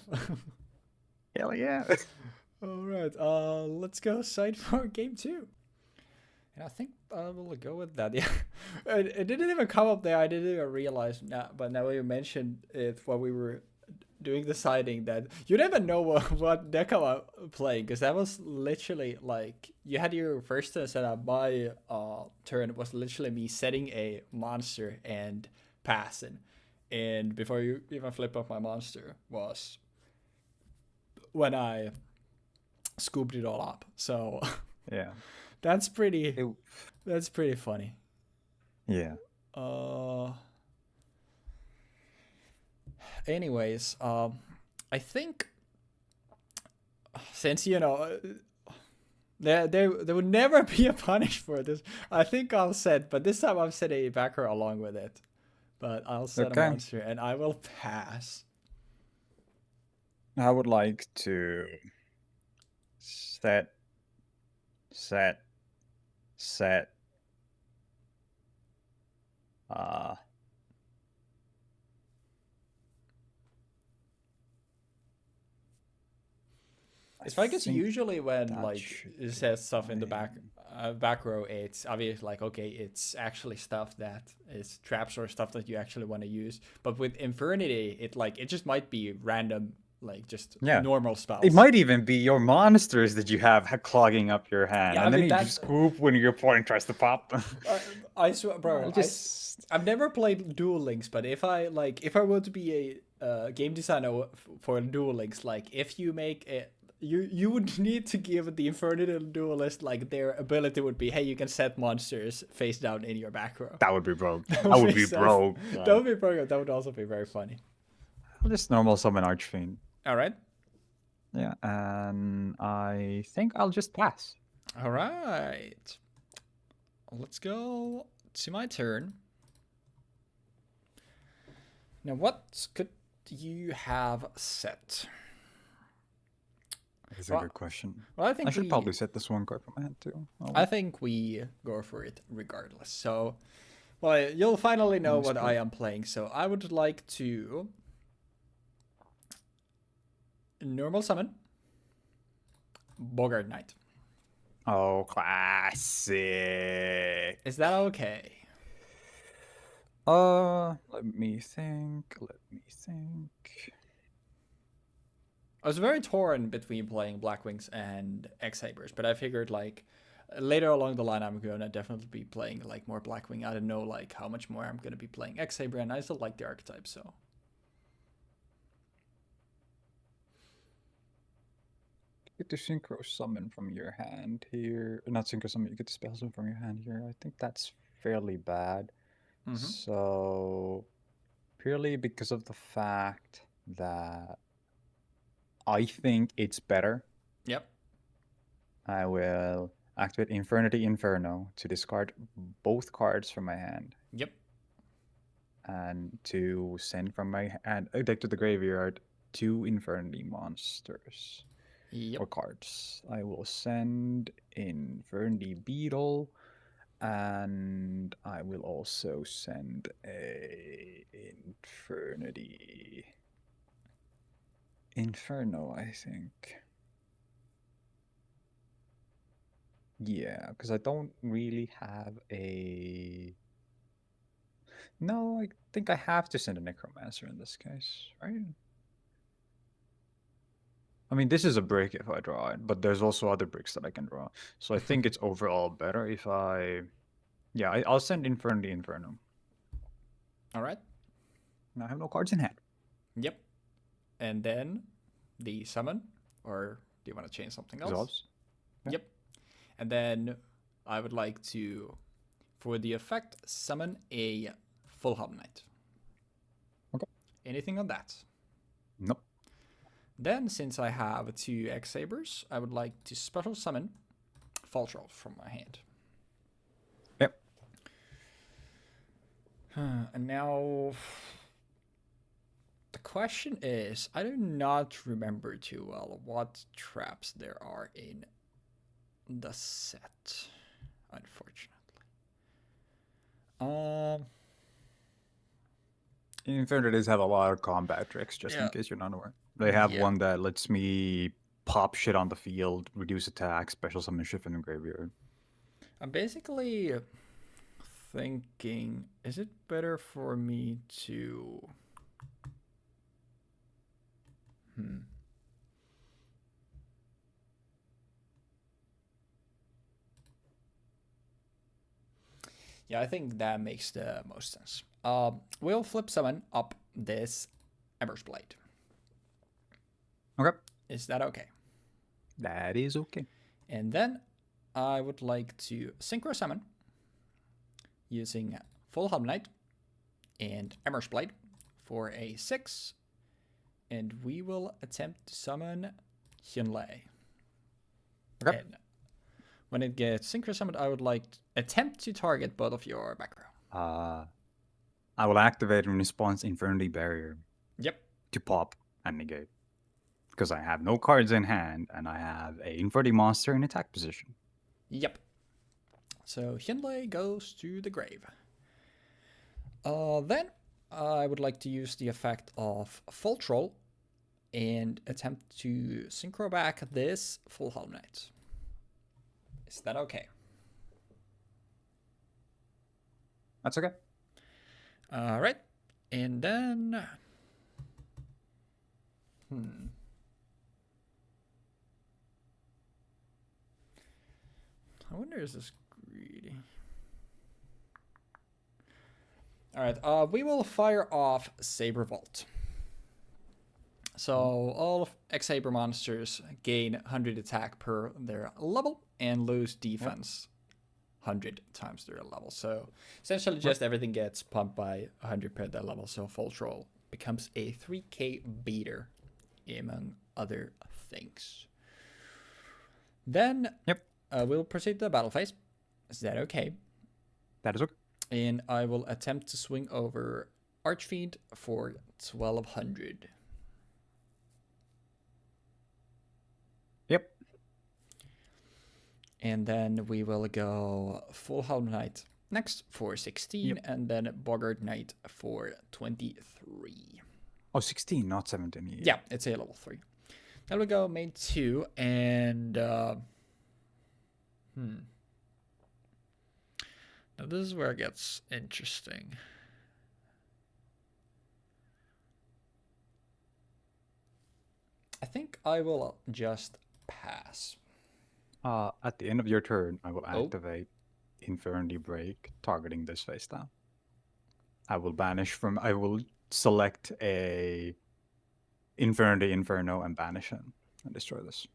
Hell yeah. Alright, let's go side for game 2. And I think I will go with that. Yeah, it didn't even come up there. I didn't even realize now. But now you mentioned it while we were doing the siding that you never know what deck I'm playing, because that was literally like you had your first turn set up. My turn was literally me setting a monster and passing, and before you even flip up my monster was when I scooped it all up. So yeah. That's pretty funny. Yeah. Anyways, I think since you know there would never be a punish for this, I think I'll set. But this time I'll set a backer along with it. But I'll set a Okay. monster and I will pass. I would like to set. It's like it's think usually when that like should it be says stuff in the fine. back row. It's obvious like okay, it's actually stuff that is traps or stuff that you actually want to use. But with Infernity, it just might be random, like just Yeah. normal spells. It might even be your monsters that you have clogging up your hand, Yeah, and I then mean, you that's- just scoop when your opponent tries to pop them. I swear, bro. I'll just I've never played Duel Links, but if I were to be a game designer for Duel Links, like if you make it. You would need to give the Infernity Duelist like their ability would be, hey, you can set monsters face down in your back row. That would be broke. That would be broke. That would be broke. That would also be very funny. I'll just normal summon Archfiend. All right. Yeah, and I think I'll just pass. All right. Let's go to my turn. Now, what could you have set? That's a good question. Well, I think I should probably set this one card from my hand too. Oh. I think we go for it regardless. So, well, you'll finally know what I am playing. So I would like to normal summon Bogart Knight. Oh, classic. Is that okay? Let me think. I was very torn between playing Blackwings and X-Sabers, but I figured like later along the line I'm gonna definitely be playing like more Blackwing. I don't know like how much more I'm gonna be playing X-Saber, and I still like the archetype, so. You get to synchro summon from your hand here. Not synchro summon, you get to spell summon from your hand here. I think that's fairly bad. So, purely because of the fact that I think it's better. Yep. I will activate Infernity Inferno to discard both cards from my hand. Yep. And to send from my hand deck to the graveyard 2 Infernity monsters. Yep. Or cards. I will send Infernity Beetle, and I will also send a Infernity Inferno, I think. Yeah, because I don't really have a... No, I think I have to send a Necromancer in this case, right? I mean, this is a brick if I draw it, but there's also other bricks that I can draw. So I think it's overall better if I... Yeah, I'll send Infernity Inferno. All right. Now I have no cards in hand. Yep. And then the summon, or do you want to change something else? Resolves. Yeah. Yep. And then I would like to, for the effect, summon a full Hub Knight. Okay. Anything on that? Nope. Then, since I have 2 X-Sabers, I would like to special summon Fall Troll from my hand. Yep. And now, the question is, I do not remember too well what traps there are in the set, unfortunately. Infernity have a lot of combat tricks, just in case you're not aware. They have one that lets me pop shit on the field, reduce attack, special summon shift in the graveyard. I'm basically thinking, is it better for me to... Yeah, I think that makes the most sense. We'll flip summon up this Ember's Blade. Okay. Is that okay? That is okay. And then I would like to synchro summon using Full Helm Knight and Emmer's Blade for a 6. And we will attempt to summon Hyunlei. Okay. And when it gets synchro summoned, I would like to attempt to target both of your back row. I will activate in response Infernity Barrier. Yep. To pop and negate. Because I have no cards in hand and I have a Infernity monster in attack position. Yep. So Hyunlei goes to the grave. Then I would like to use the effect of Full Troll and attempt to synchro back this Full Helm Knight. Is that okay? That's okay. All right. And then... I wonder, is this greedy? All right. We will fire off Saber Vault. So all of X-Saber monsters gain 100 attack per their level and lose defense 100 times their level. So essentially just everything gets pumped by 100 per their level. So Full Troll becomes a 3k beater, among other things. Then we'll proceed to the battle phase. Is that okay? That is okay. And I will attempt to swing over Archfiend for 1200. Yep. And then we will go Full Helm Knight next for 16, and then Boggart Knight for 23. Oh, 16, not 17. Yeah, it's a level 3. Then we go main 2, and... Now this is where it gets interesting. I think I will just pass. At the end of your turn, I will activate Infernity Break, targeting this face down. I will select a Infernity Inferno and banish it and destroy this.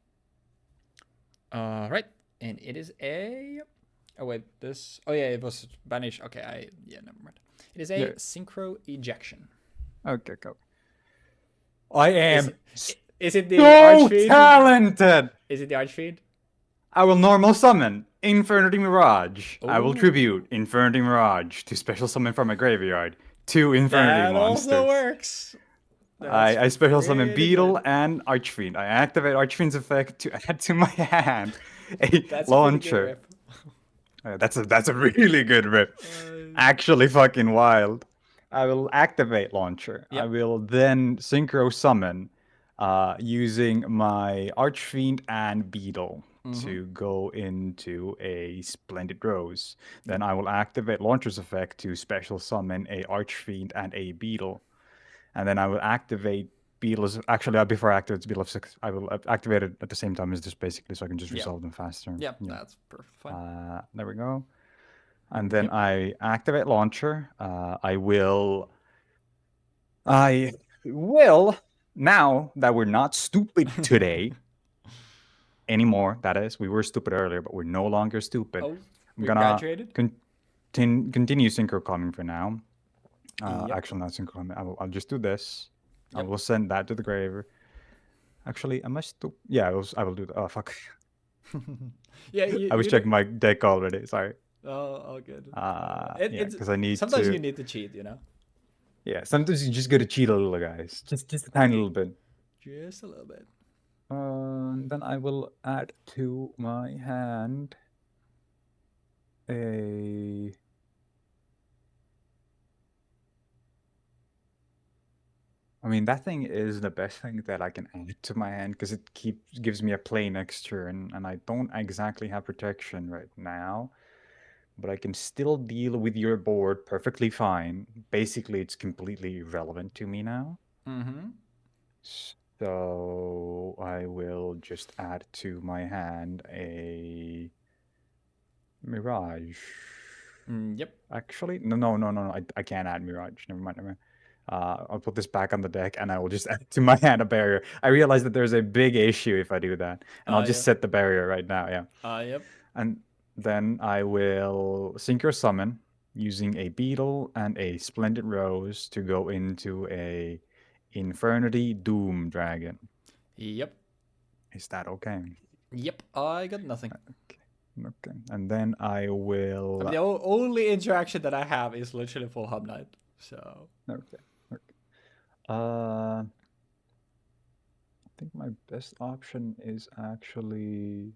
Right. And it is a... Oh, wait, this... Oh, yeah, it was banish. Okay, never mind. It is a Synchro Ejection. Okay, go. I am is it the so Archfiend? Talented! Is it the Archfiend? I will normal summon Infernity Mirage. Ooh. I will tribute Infernity Mirage to special summon from my graveyard 2 Infernity monsters. That also works. I special summon Beetle and Archfiend. I activate Archfiend's effect to add to my hand a launcher. That's a really good rip. Actually fucking wild. I will activate launcher. I will then synchro summon using my Archfiend and Beetle to go into a Splendid Rose. Then I will activate launcher's effect to special summon a Archfiend and a Beetle. And then I will activate Beetle's... Actually, before I activate Beetle F6, I will activate it at the same time as this, basically, so I can just resolve them faster. Yep, that's perfect. Fine. There we go. And then I activate launcher. I will, now that we're not stupid today anymore, that is, we were stupid earlier, but we're no longer stupid. Oh, I'm gonna continue synchro coming for now. Actually, not synchro coming. I'll just do this. I will send that to the grave. Actually, am I stupid? Yeah, I will do that. Oh, fuck. I was checking my deck already. Sorry. Oh, good. Because I need sometimes you need to cheat, you know? Yeah, sometimes you just gotta cheat a little, guys. Just a tiny little bit. Just a little bit. Then I will add to my hand a... I mean, that thing is the best thing that I can add to my hand because it gives me a play next turn, and I don't exactly have protection right now. But I can still deal with your board perfectly fine. Basically, it's completely irrelevant to me now. So I will just add to my hand a Mirage. Yep. Actually, no. I can't add Mirage. Never mind. I'll put this back on the deck, and I will just add to my hand a barrier. I realize that there's a big issue if I do that, and I'll just set the barrier right now. Yeah. Yep. And then I will synchro summon using a beetle and a splendid rose to go into a Infernity Doom Dragon. Yep. Is that okay? Yep. I got nothing. Okay. And then I will. I mean, the only interaction that I have is literally full Hub Knight. So. Okay. I think my best option is actually.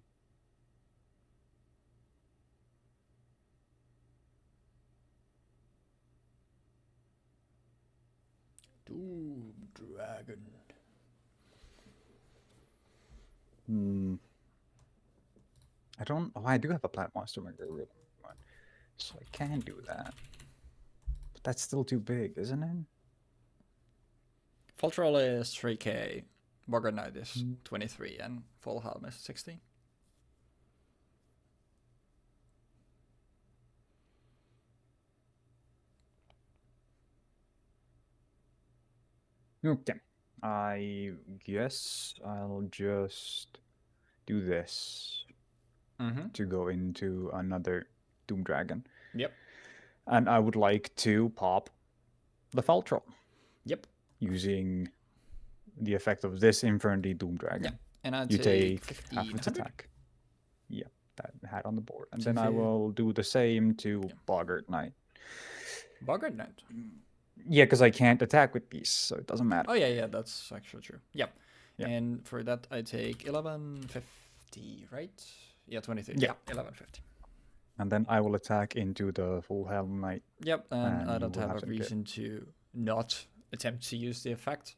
Doom Dragon. I don't. Oh, I do have a plant monster maker, so I can do that. But that's still too big, isn't it? Full Troll is 3k. Bogger Knight is 23, and Full Helm is 16. Okay. I guess I'll just do this to go into another Doom Dragon. Yep. And I would like to pop the Fel Troll. Yep. Using the effect of this Infernity Doom Dragon. Yeah. And I you take 1500. half its attack. Yeah, that had on the board. And then I will do the same to Boggart Knight. Boggart Knight? Yeah, because I can't attack with these, so it doesn't matter. Oh, yeah, that's actually true. Yep. Yeah. And for that, I take 1150, right? Yeah, 23. Yeah, 1150. And then I will attack into the Full Helm Knight. Yep, and I don't have a reason to not attempt to use the effect.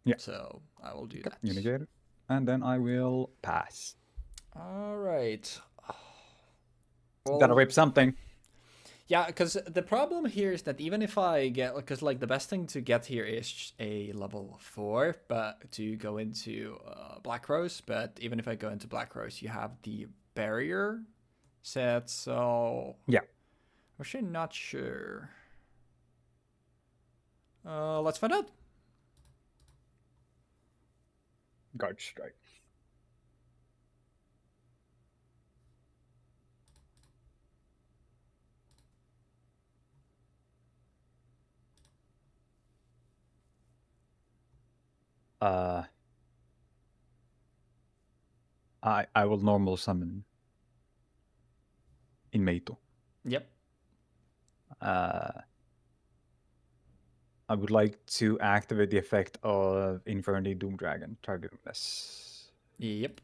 Yeah. So I will do that. You negate it. And then I will pass. All right. Well, gotta rip something. Yeah, because the problem here is that even if I get, because like the best thing to get here is a level 4, but to go into Black Rose. But even if I go into Black Rose, you have the barrier set. So yeah, I'm actually not sure. Let's find out. Guard Strike. I will normal summon Inmato. Yep. I would like to activate the effect of Infernity Doom Dragon, targetless. Yep.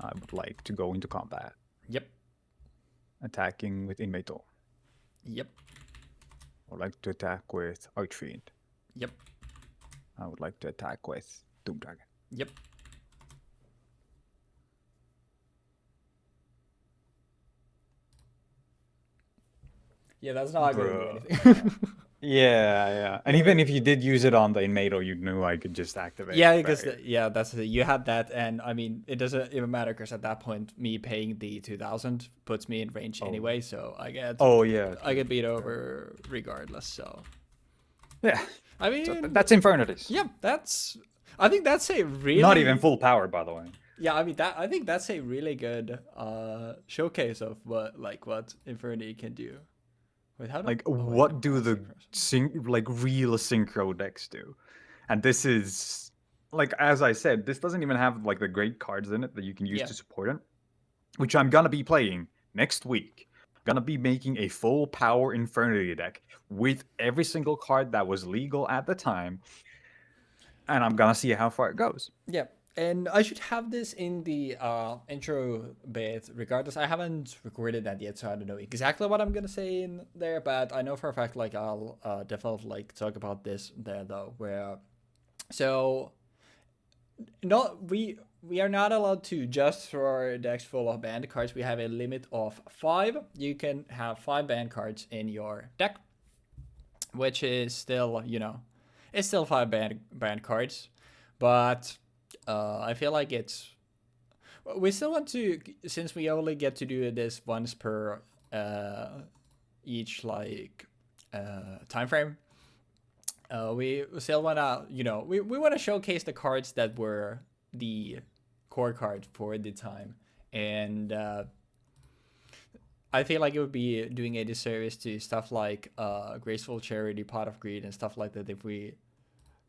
I would like to go into combat. Yep. Attacking with Inmato. Yep. I would like to attack with Archfiend. Yep. I would like to attack with Doom Dragon. Yep. Yeah, that's not going to do anything. Yeah. And even if you did use it on the Inmato, you knew I could just activate. Yeah, because that's it. You had that, and I mean, it doesn't even matter because at that point, me paying the 2000 puts me in range anyway, so I get. I get beat over regardless. So. Yeah. I mean, so that's Infernities. Yeah, I think that's a really. Not even full power, by the way. Yeah, I mean I think that's a really good showcase of what Infernity can do. Wait, how do what do the real synchro decks do? And this is as I said, this doesn't even have the great cards in it that you can use to support it, which I'm gonna be playing next week. I'm gonna be making a full power Infernity deck with every single card that was legal at the time, and I'm gonna see how far it goes. Yeah. And I should have this in the intro bit regardless. I haven't recorded that yet, so I don't know exactly what I'm going to say in there. But I know for a fact, I'll definitely talk about this there, though. So, we are not allowed to just throw our decks full of banned cards. We have a limit of 5. You can have 5 banned cards in your deck, which is still, it's still 5 banned cards. But... I feel like we still want to, since we only get to do this once per each time frame. We still want to, we want to showcase the cards that were the core card for the time, and I feel like it would be doing a disservice to stuff like Graceful Charity, Pot of Greed, and stuff like that if we,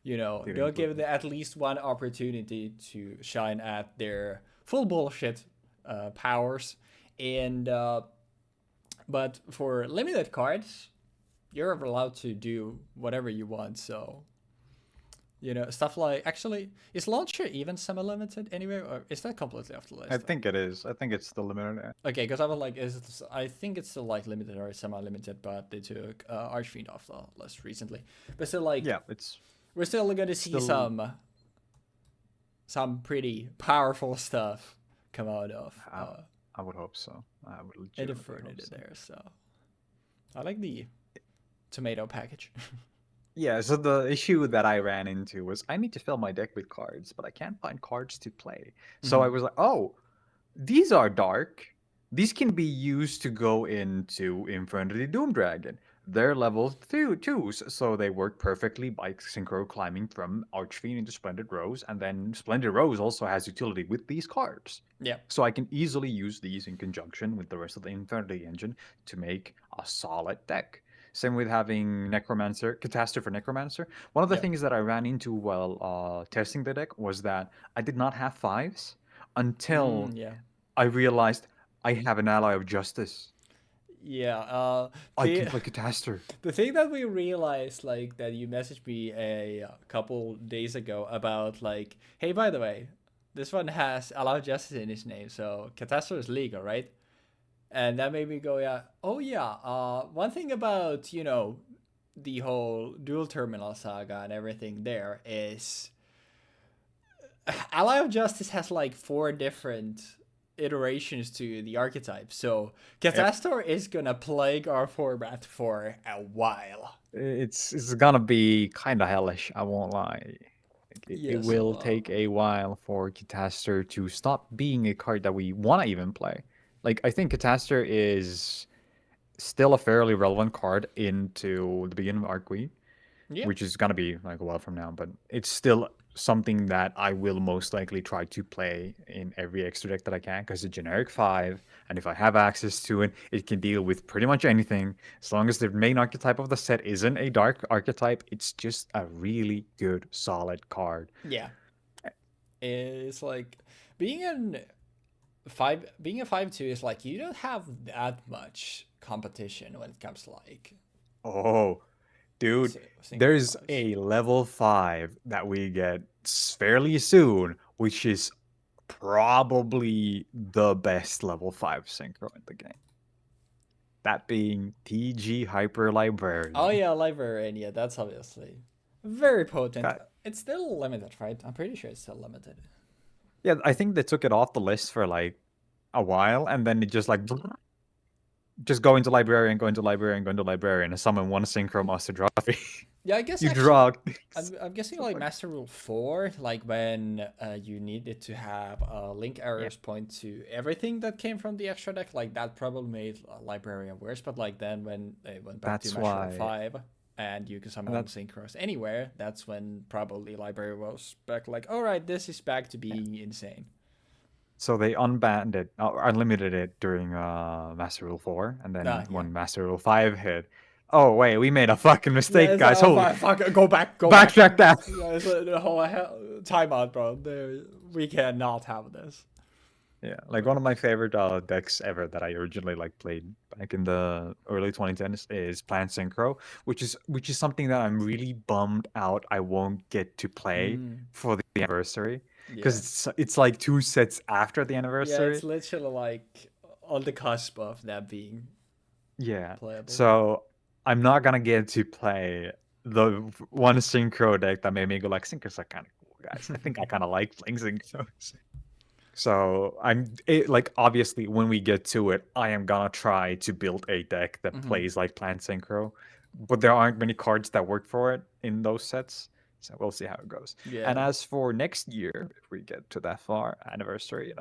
Didn't don't put give them at least one opportunity to shine at their full bullshit powers. And but for limited cards, you're allowed to do whatever you want. So stuff like, actually, is Launcher even semi-limited anyway, or is that completely off the list? I think it is. I think it's still limited. Okay, because I was like, I think it's still like limited or semi-limited, but they took Archfiend off the list recently. But still, like, Yeah, it's we're still going to see some pretty powerful stuff come out of I would hope so. I would legitimately Infernity hope so. there. So I like the tomato package. Yeah, so the issue that I ran into was I need to fill my deck with cards, but I can't find cards to play. So I was like, oh, these are dark. These can be used to go into Infernity Doom Dragon. They're level 2, so they work perfectly by synchro climbing from Archfiend into Splendid Rose, and then Splendid Rose also has utility with these cards. Yeah. So I can easily use these in conjunction with the rest of the Infernity engine to make a solid deck. Same with having Necromancer, Catastrophe for Necromancer. One of the things that I ran into while testing the deck was that I did not have 5s until I realized I have an Ally of Justice. Yeah. I can play Catastrophe. The thing that we realized, like, that you messaged me a couple days ago about, like, hey, by the way, this one has Ally of Justice in its name, so Catastrophe is legal, right? And that made me go, yeah, oh yeah, one thing about, the whole dual terminal saga and everything there is Ally of Justice has like 4 different iterations to the archetype. So Catastrophe is gonna plague our format for a while. It's gonna be kind of hellish, I won't lie. It will take a while for Catastrophe to stop being a card that we want to even play. Like, I think Catastrophe is still a fairly relevant card into the beginning of Arcweed, which is going to be like a while from now, but it's still something that I will most likely try to play in every extra deck that I can, because it's a generic 5, and if I have access to it, it can deal with pretty much anything. As long as the main archetype of the set isn't a dark archetype, it's just a really good, solid card. Yeah. It's like being a 5/2 is like you don't have that much competition when it comes to like. Oh, dude, there's a level 5 that we get fairly soon, which is probably the best level 5 synchro in the game. That being TG Hyper Librarian. Oh yeah, Librarian, yeah, that's obviously very potent. It's still limited, right? I'm pretty sure it's still limited. Yeah, I think they took it off the list for like a while, and then it just like just go into Librarian, go into Librarian, go into Librarian, and summon one synchro monster, draw 3. Yeah, I guess you draw. I'm guessing like Master Rule 4, like when you needed to have link errors point to everything that came from the extra deck, like that probably made Librarian worse. But like then when they went back to Master Rule 5 and you can summon synchros anywhere, that's when probably Librarian was back like, all right, this is back to being insane. So they unbanned it, unlimited it during Master Rule 4, and then when Master Rule 5 hit, oh wait, we made a fucking mistake, guys. Go back. Backtrack that. Yeah, it's the whole timeout, bro. We cannot have this. Yeah, like one of my favorite decks ever that I originally like played back in the early 2010s is Plant Synchro, which is something that I'm really bummed out I won't get to play for the anniversary, because it's like 2 sets after the anniversary. Yeah, it's literally like on the cusp of that being playable. So I'm not gonna get to play the one synchro deck that made me go like, synchros are kind of cool, guys. I think I kind of like playing synchros. So like obviously when we get to it, I am gonna try to build a deck that plays like Plant Synchro, but there aren't many cards that work for it in those sets. So we'll see how it goes. Yeah. And as for next year, if we get to that far anniversary,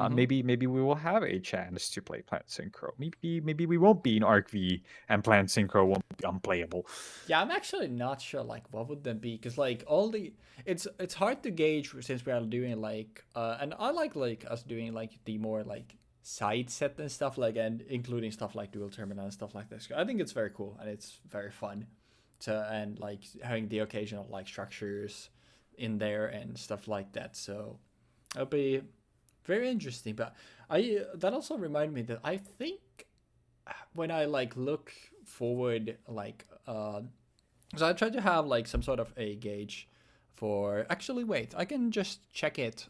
maybe we will have a chance to play Plant Synchro. Maybe we won't be in Arc V and Plant Synchro won't be unplayable. Yeah, I'm actually not sure like what would that be, because like it's hard to gauge since we are doing like and I like us doing like the more like side set and stuff like, and including stuff like dual terminal and stuff like this. I think it's very cool and it's very fun and like having the occasional like structures in there and stuff like that. So it'll be very interesting. But that also reminded me that I think when I like look forward, like so I try to have like some sort of a gauge for. Actually, wait, I can just check it.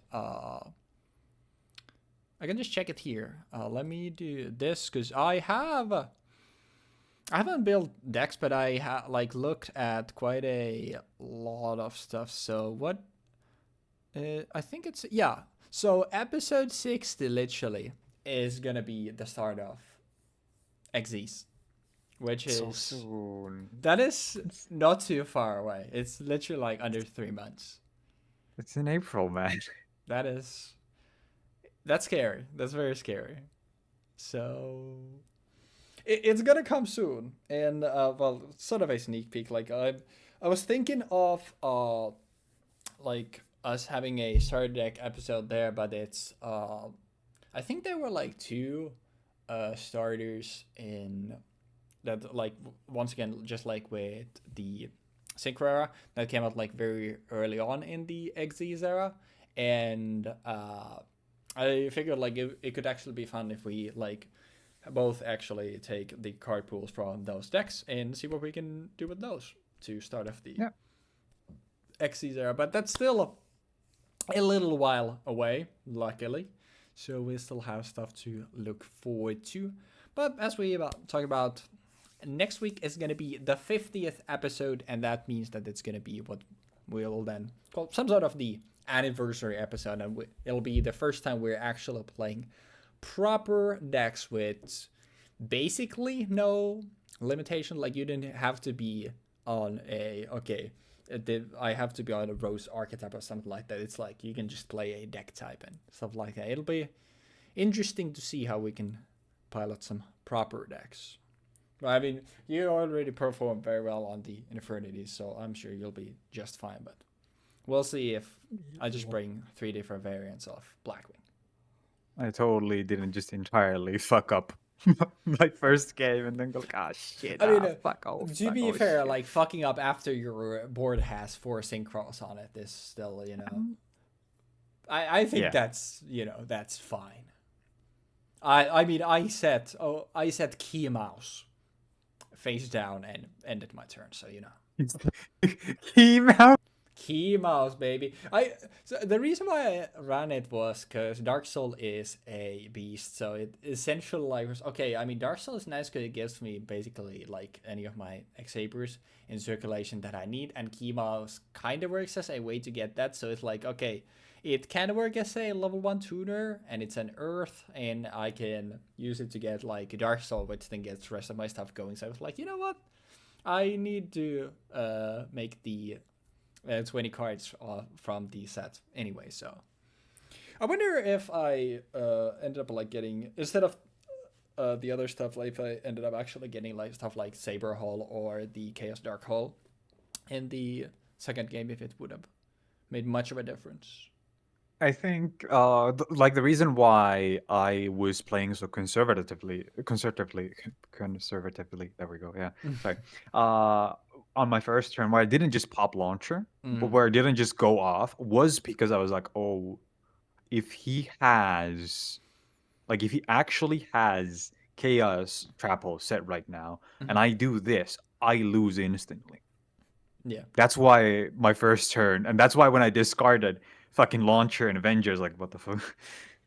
I can just check it here. Let me do this because I haven't built decks, but I like looked at quite a lot of stuff. So what? I think it's yeah. So episode 60 literally is gonna be the start of Xyz, which is So soon. that is not too far away. It's literally like under 3 months. It's in April, man. That's scary. That's very scary. So it's gonna come soon, and well, sort of a sneak peek. Like I was thinking of like us having a starter deck episode there, but it's I think there were like two starters in that, like once again just like with the Synchro era that came out like very early on in the Xyz era, and I figured like it could actually be fun if we like both actually take the card pools from those decks and see what we can do with those to start off the Xyz era. But that's still a little while away, luckily. So we still have stuff to look forward to. But as we talk about, next week is going to be the 50th episode, and that means that it's going to be what we'll then call some sort of the anniversary episode, and it'll be the first time we're actually playing proper decks with basically no limitation. Like you didn't have to be on I have to be on a rose archetype or something like that. It's like you can just play a deck type and stuff like that. It'll be interesting to see how we can pilot some proper decks. I mean, you already performed very well on the Infernity, so I'm sure you'll be just fine. But we'll see if I just bring 3 different variants of Blackwing. I totally didn't just entirely fuck up my first game and then go, shit. I mean, fuck off. To be fair, like fucking up after your board has 4 synchros on it is still, I think that's that's fine. I mean I set key mouse face down and ended my turn, so Key mouse. Key mouse, baby. So the reason why I ran it was because Dark Soul is a beast, so it essentially like was okay. I mean, Dark Soul is nice because it gives me basically like any of my X-Sabers in circulation that I need, and Key mouse kind of works as a way to get that. So it's like okay, it can work as a level 1 tuner, and it's an Earth, and I can use it to get like Dark Soul, which then gets the rest of my stuff going. So I was like, you know what, I need to make the 20 cards from the set anyway. So I wonder if I ended up like getting, instead of the other stuff, like if I ended up actually getting like stuff like Saber Hull or the Chaos Dark Hull in the second game, if it would have made much of a difference. I think like the reason why I was playing so conservatively, there we go, yeah, sorry, on my first turn where I didn't just pop launcher, but where I didn't just go off, was because I was like, oh, if he actually has Chaos Trap Hole set right now, and I do this, I lose instantly. Yeah. That's why my first turn, and that's why when I discarded fucking Launcher and Avengers, like, what the fuck?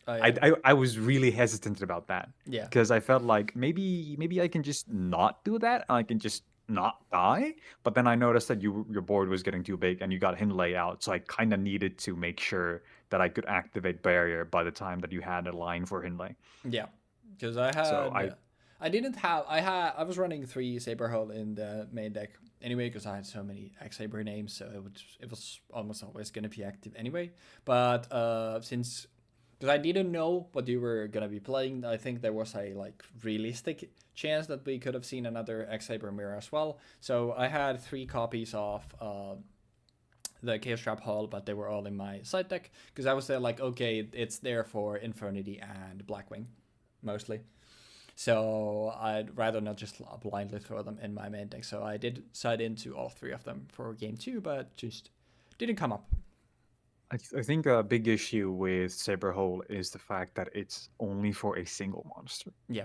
Oh, yeah. I was really hesitant about that. Yeah. Because I felt like maybe I can just not do that, and I can just not die. But then I noticed that your board was getting too big, and you got Hin layout, so I kind of needed to make sure that I could activate Barrier by the time that you had a line for Hinley. Yeah, because I had. So I was running 3 Saber Hull in the main deck anyway because I had so many X-Saber names, so it was almost always gonna be active anyway. But because I didn't know what you were gonna be playing, I think there was a like realistic chance that we could have seen another X-Saber mirror as well. So I had 3 copies of the Chaos Trap Hull, but they were all in my side deck because I was there like, okay, it's there for Infernity and Blackwing. mostly. So I'd rather not just blindly throw them in my main deck. So I did side into all 3 of them for game 2, but just didn't come up. I think a big issue with Saber Hole is the fact that it's only for a single monster. Yeah.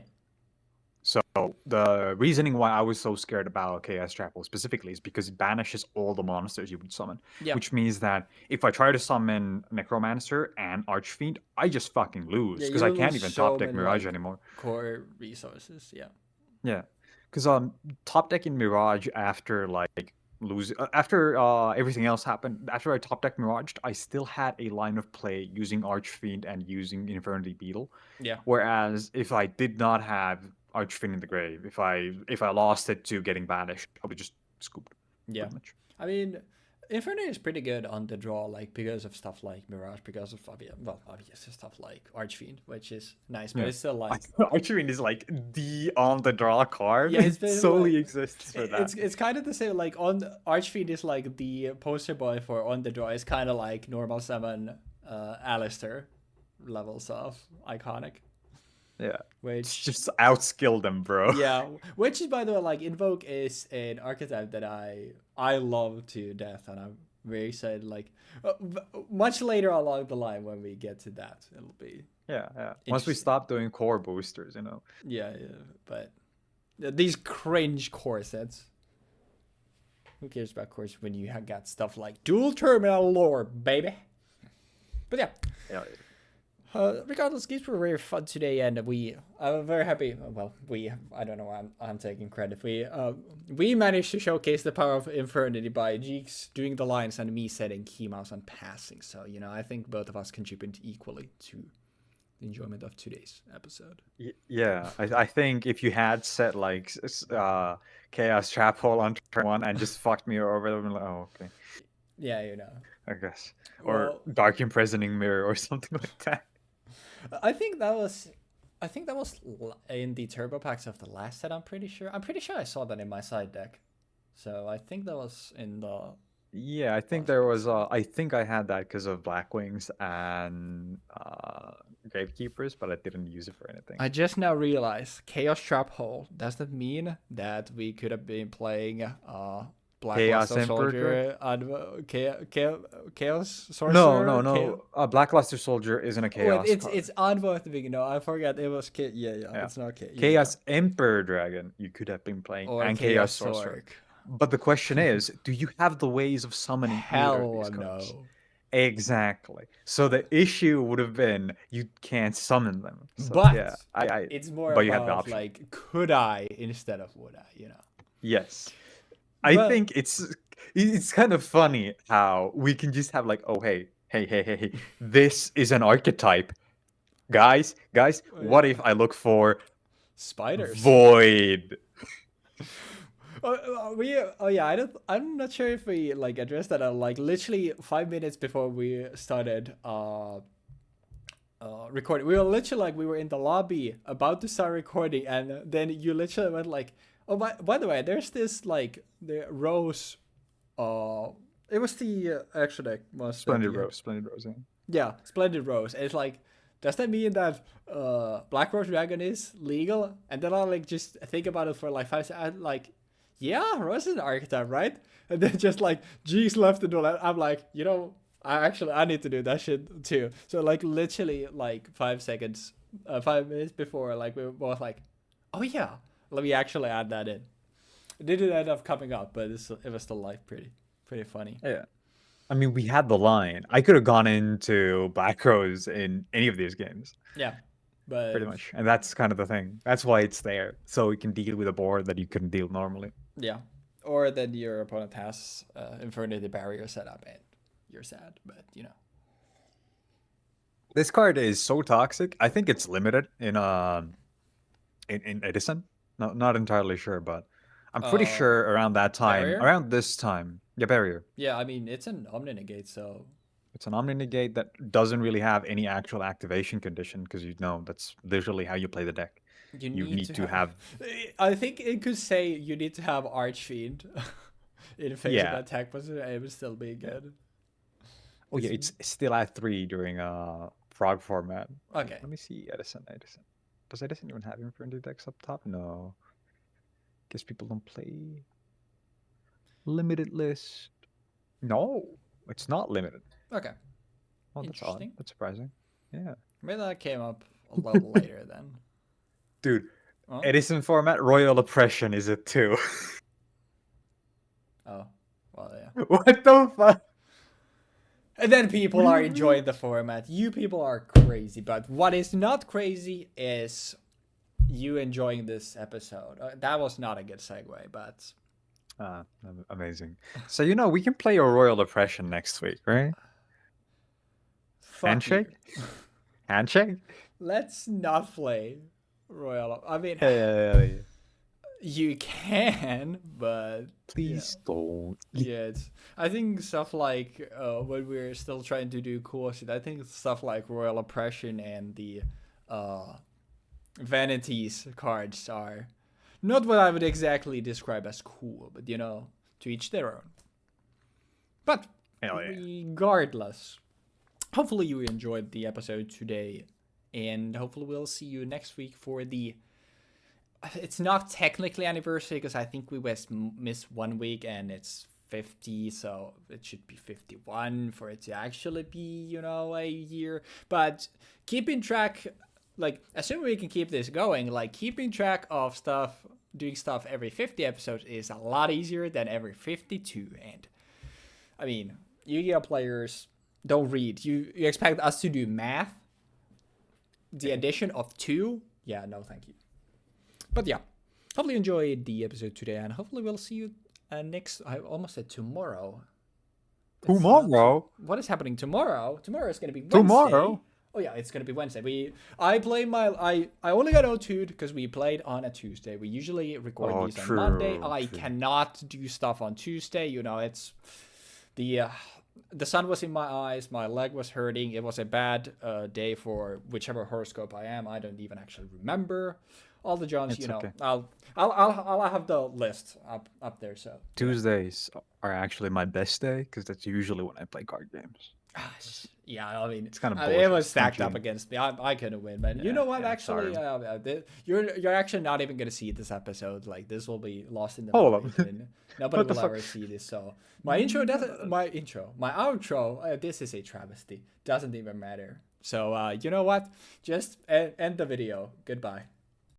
So the reasoning why I was so scared about Chaos Trap Hole specifically is because it banishes all the monsters you would summon. Yeah. Which means that if I try to summon Necromancer and Archfiend, I just fucking lose because I can't even top deck Mirage anymore. Core resources, yeah. Yeah, because top decking Mirage after like after everything else happened, after I top deck Mirage, I still had a line of play using Archfiend and using Infernity Beetle. Yeah. Whereas if I did not have Archfiend in the grave, if I lost it to getting banished, I would just scoop. Yeah. Pretty much. I mean, Infernity is pretty good on the draw, like because of stuff like Mirage, because of obviously stuff like Archfiend, which is nice, but it's still like Archfiend is like the on the draw card. Yeah, it solely exists for that. It's kind of the same. Like on Archfiend is like the poster boy for on the draw. It's kind of like normal summon, Alistair levels of iconic. Yeah, which just outskill them, bro. Yeah, which is, by the way, like Invoke is an archetype that I love to death, and I'm very excited. Like much later along the line when we get to that, it'll be yeah. Once we stop doing core boosters, you know. Yeah, but these cringe core sets. Who cares about cores when you have got stuff like dual terminal lore, baby? But yeah. Regardless, games were very fun today, and I'm very happy. Well, I don't know why I'm taking credit. We managed to showcase the power of Infernity by Jeexx doing the lines and me setting key mouse and passing. So, I think both of us contribute equally to the enjoyment of today's episode. Yeah, I think if you had set like Chaos Trap Hole on turn 1 and just fucked me over, I'm like, oh, okay. Yeah, I guess. Or Dark Imprisoning Mirror or something like that. I think that was in the turbo packs of the last set. I'm pretty sure I saw that in my side deck, so I think that was in the. Yeah, I think there was. I think I had that because of Black Wings and Gravekeepers, but I didn't use it for anything. I just now realized Chaos Trap Hole. Does that mean that we could have been playing Blackluster Soldier and Chaos Sorcerer? No. Blackluster Soldier isn't a Chaos. Wait, it's Envoy at the beginning. No, I forgot it was yeah. It's not Chaos Emperor Dragon. You could have been playing or and Chaos Sorcerer. But the question is, do you have the ways of summoning Hell no. Exactly. So the issue would have been you can't summon them. So, but yeah, it's more about like could I instead of would I? Yes. I think it's kind of funny how we can just have like, oh hey, this is an archetype, guys. What if I look for spiders? Void. I'm not sure if we like addressed that like literally 5 minutes before we started recording. We were literally like we were in the lobby about to start recording, and then you literally went like, oh, by the way, there's this like the rose. It was the actually was Splendid Rose. Yeah, Splendid Rose. And it's like, does that mean that Black Rose Dragon is legal? And then I like just think about it for like 5 seconds. Like, yeah, Rose is an archetype, right? And then just like Jeexx left the door. I'm like, I need to do that shit too. So like literally like 5 seconds, 5 minutes before, like we were both like, oh yeah, let me actually add that in. It didn't end up coming up, but it was still like pretty funny. Yeah. I mean, we had the line. I could have gone into Black Rose in any of these games. Yeah. But pretty much. And that's kind of the thing. That's why it's there. So we can deal with a board that you couldn't deal normally. Yeah. Or then your opponent has Infernity Barrier set up and you're sad, but This card is so toxic. I think it's limited in Edison. No, not entirely sure, but I'm pretty sure around that time, Barrier? around this time. Yeah, Barrier. Yeah, I mean, it's an Omni-Negate, so... It's an Omni-Negate that doesn't really have any actual activation condition, because that's literally how you play the deck. You need to have... I think it could say you need to have Archfiend in face of attack position, and it would still be good. Oh yeah, it's still at 3 during Frog format. Okay. Let me see Edison. Does Edison even have Infernity decks up top? No. Guess people don't play. Limited list. No, it's not limited. Okay, Oh, that's odd. interesting. That's surprising. Yeah. Maybe that came up a little later then. Dude, Oh, Edison format, Royal Oppression is it too. oh, well, yeah. What the fuck? And then people are enjoying the format. You people are crazy, but what is not crazy is you enjoying this episode. That was not a good segue, but Amazing. So we can play a Royal Oppression next week, right? fuck Handshake? you. Handshake? Let's not play Royal. I mean, Yeah. you can, but Please don't. yeah, I think stuff like when we're still trying to do cool shit, I think stuff like Royal Oppression and the Vanities cards are not what I would exactly describe as cool, but to each their own. But Hell yeah. regardless, hopefully you enjoyed the episode today, and hopefully we'll see you next week for the... It's not technically anniversary because I think we missed 1 week and it's 50, so it should be 51 for it to actually be, a year. But keeping track, assuming we can keep this going, keeping track of stuff, doing stuff every 50 episodes is a lot easier than every 52. And I mean, Yu-Gi-Oh players don't read. You expect us to do math? The addition of 2? Yeah, no, thank you. But yeah, hopefully you enjoyed the episode today, and hopefully we'll see you next... I almost said tomorrow. Tomorrow? What is happening tomorrow? Tomorrow is going to be Wednesday. Tomorrow? Oh yeah, it's going to be Wednesday. I only got O2'd because we played on a Tuesday. We usually record these on Monday. I cannot do stuff on Tuesday. It's... The sun was in my eyes, my leg was hurting. It was a bad day for whichever horoscope I am. I don't even actually remember all the Johns. Okay. I'll have the list up there. So Tuesdays are actually my best day because that's usually when I play card games. Yeah, I mean, it's kind of it was stacked up against me. I couldn't win, but you know what? Yeah, actually, you're actually not even gonna see this episode. This will be lost in the Hold night, and nobody will ever see this. So my outro. This is a travesty. Doesn't even matter. So you know what? Just end the video. Goodbye.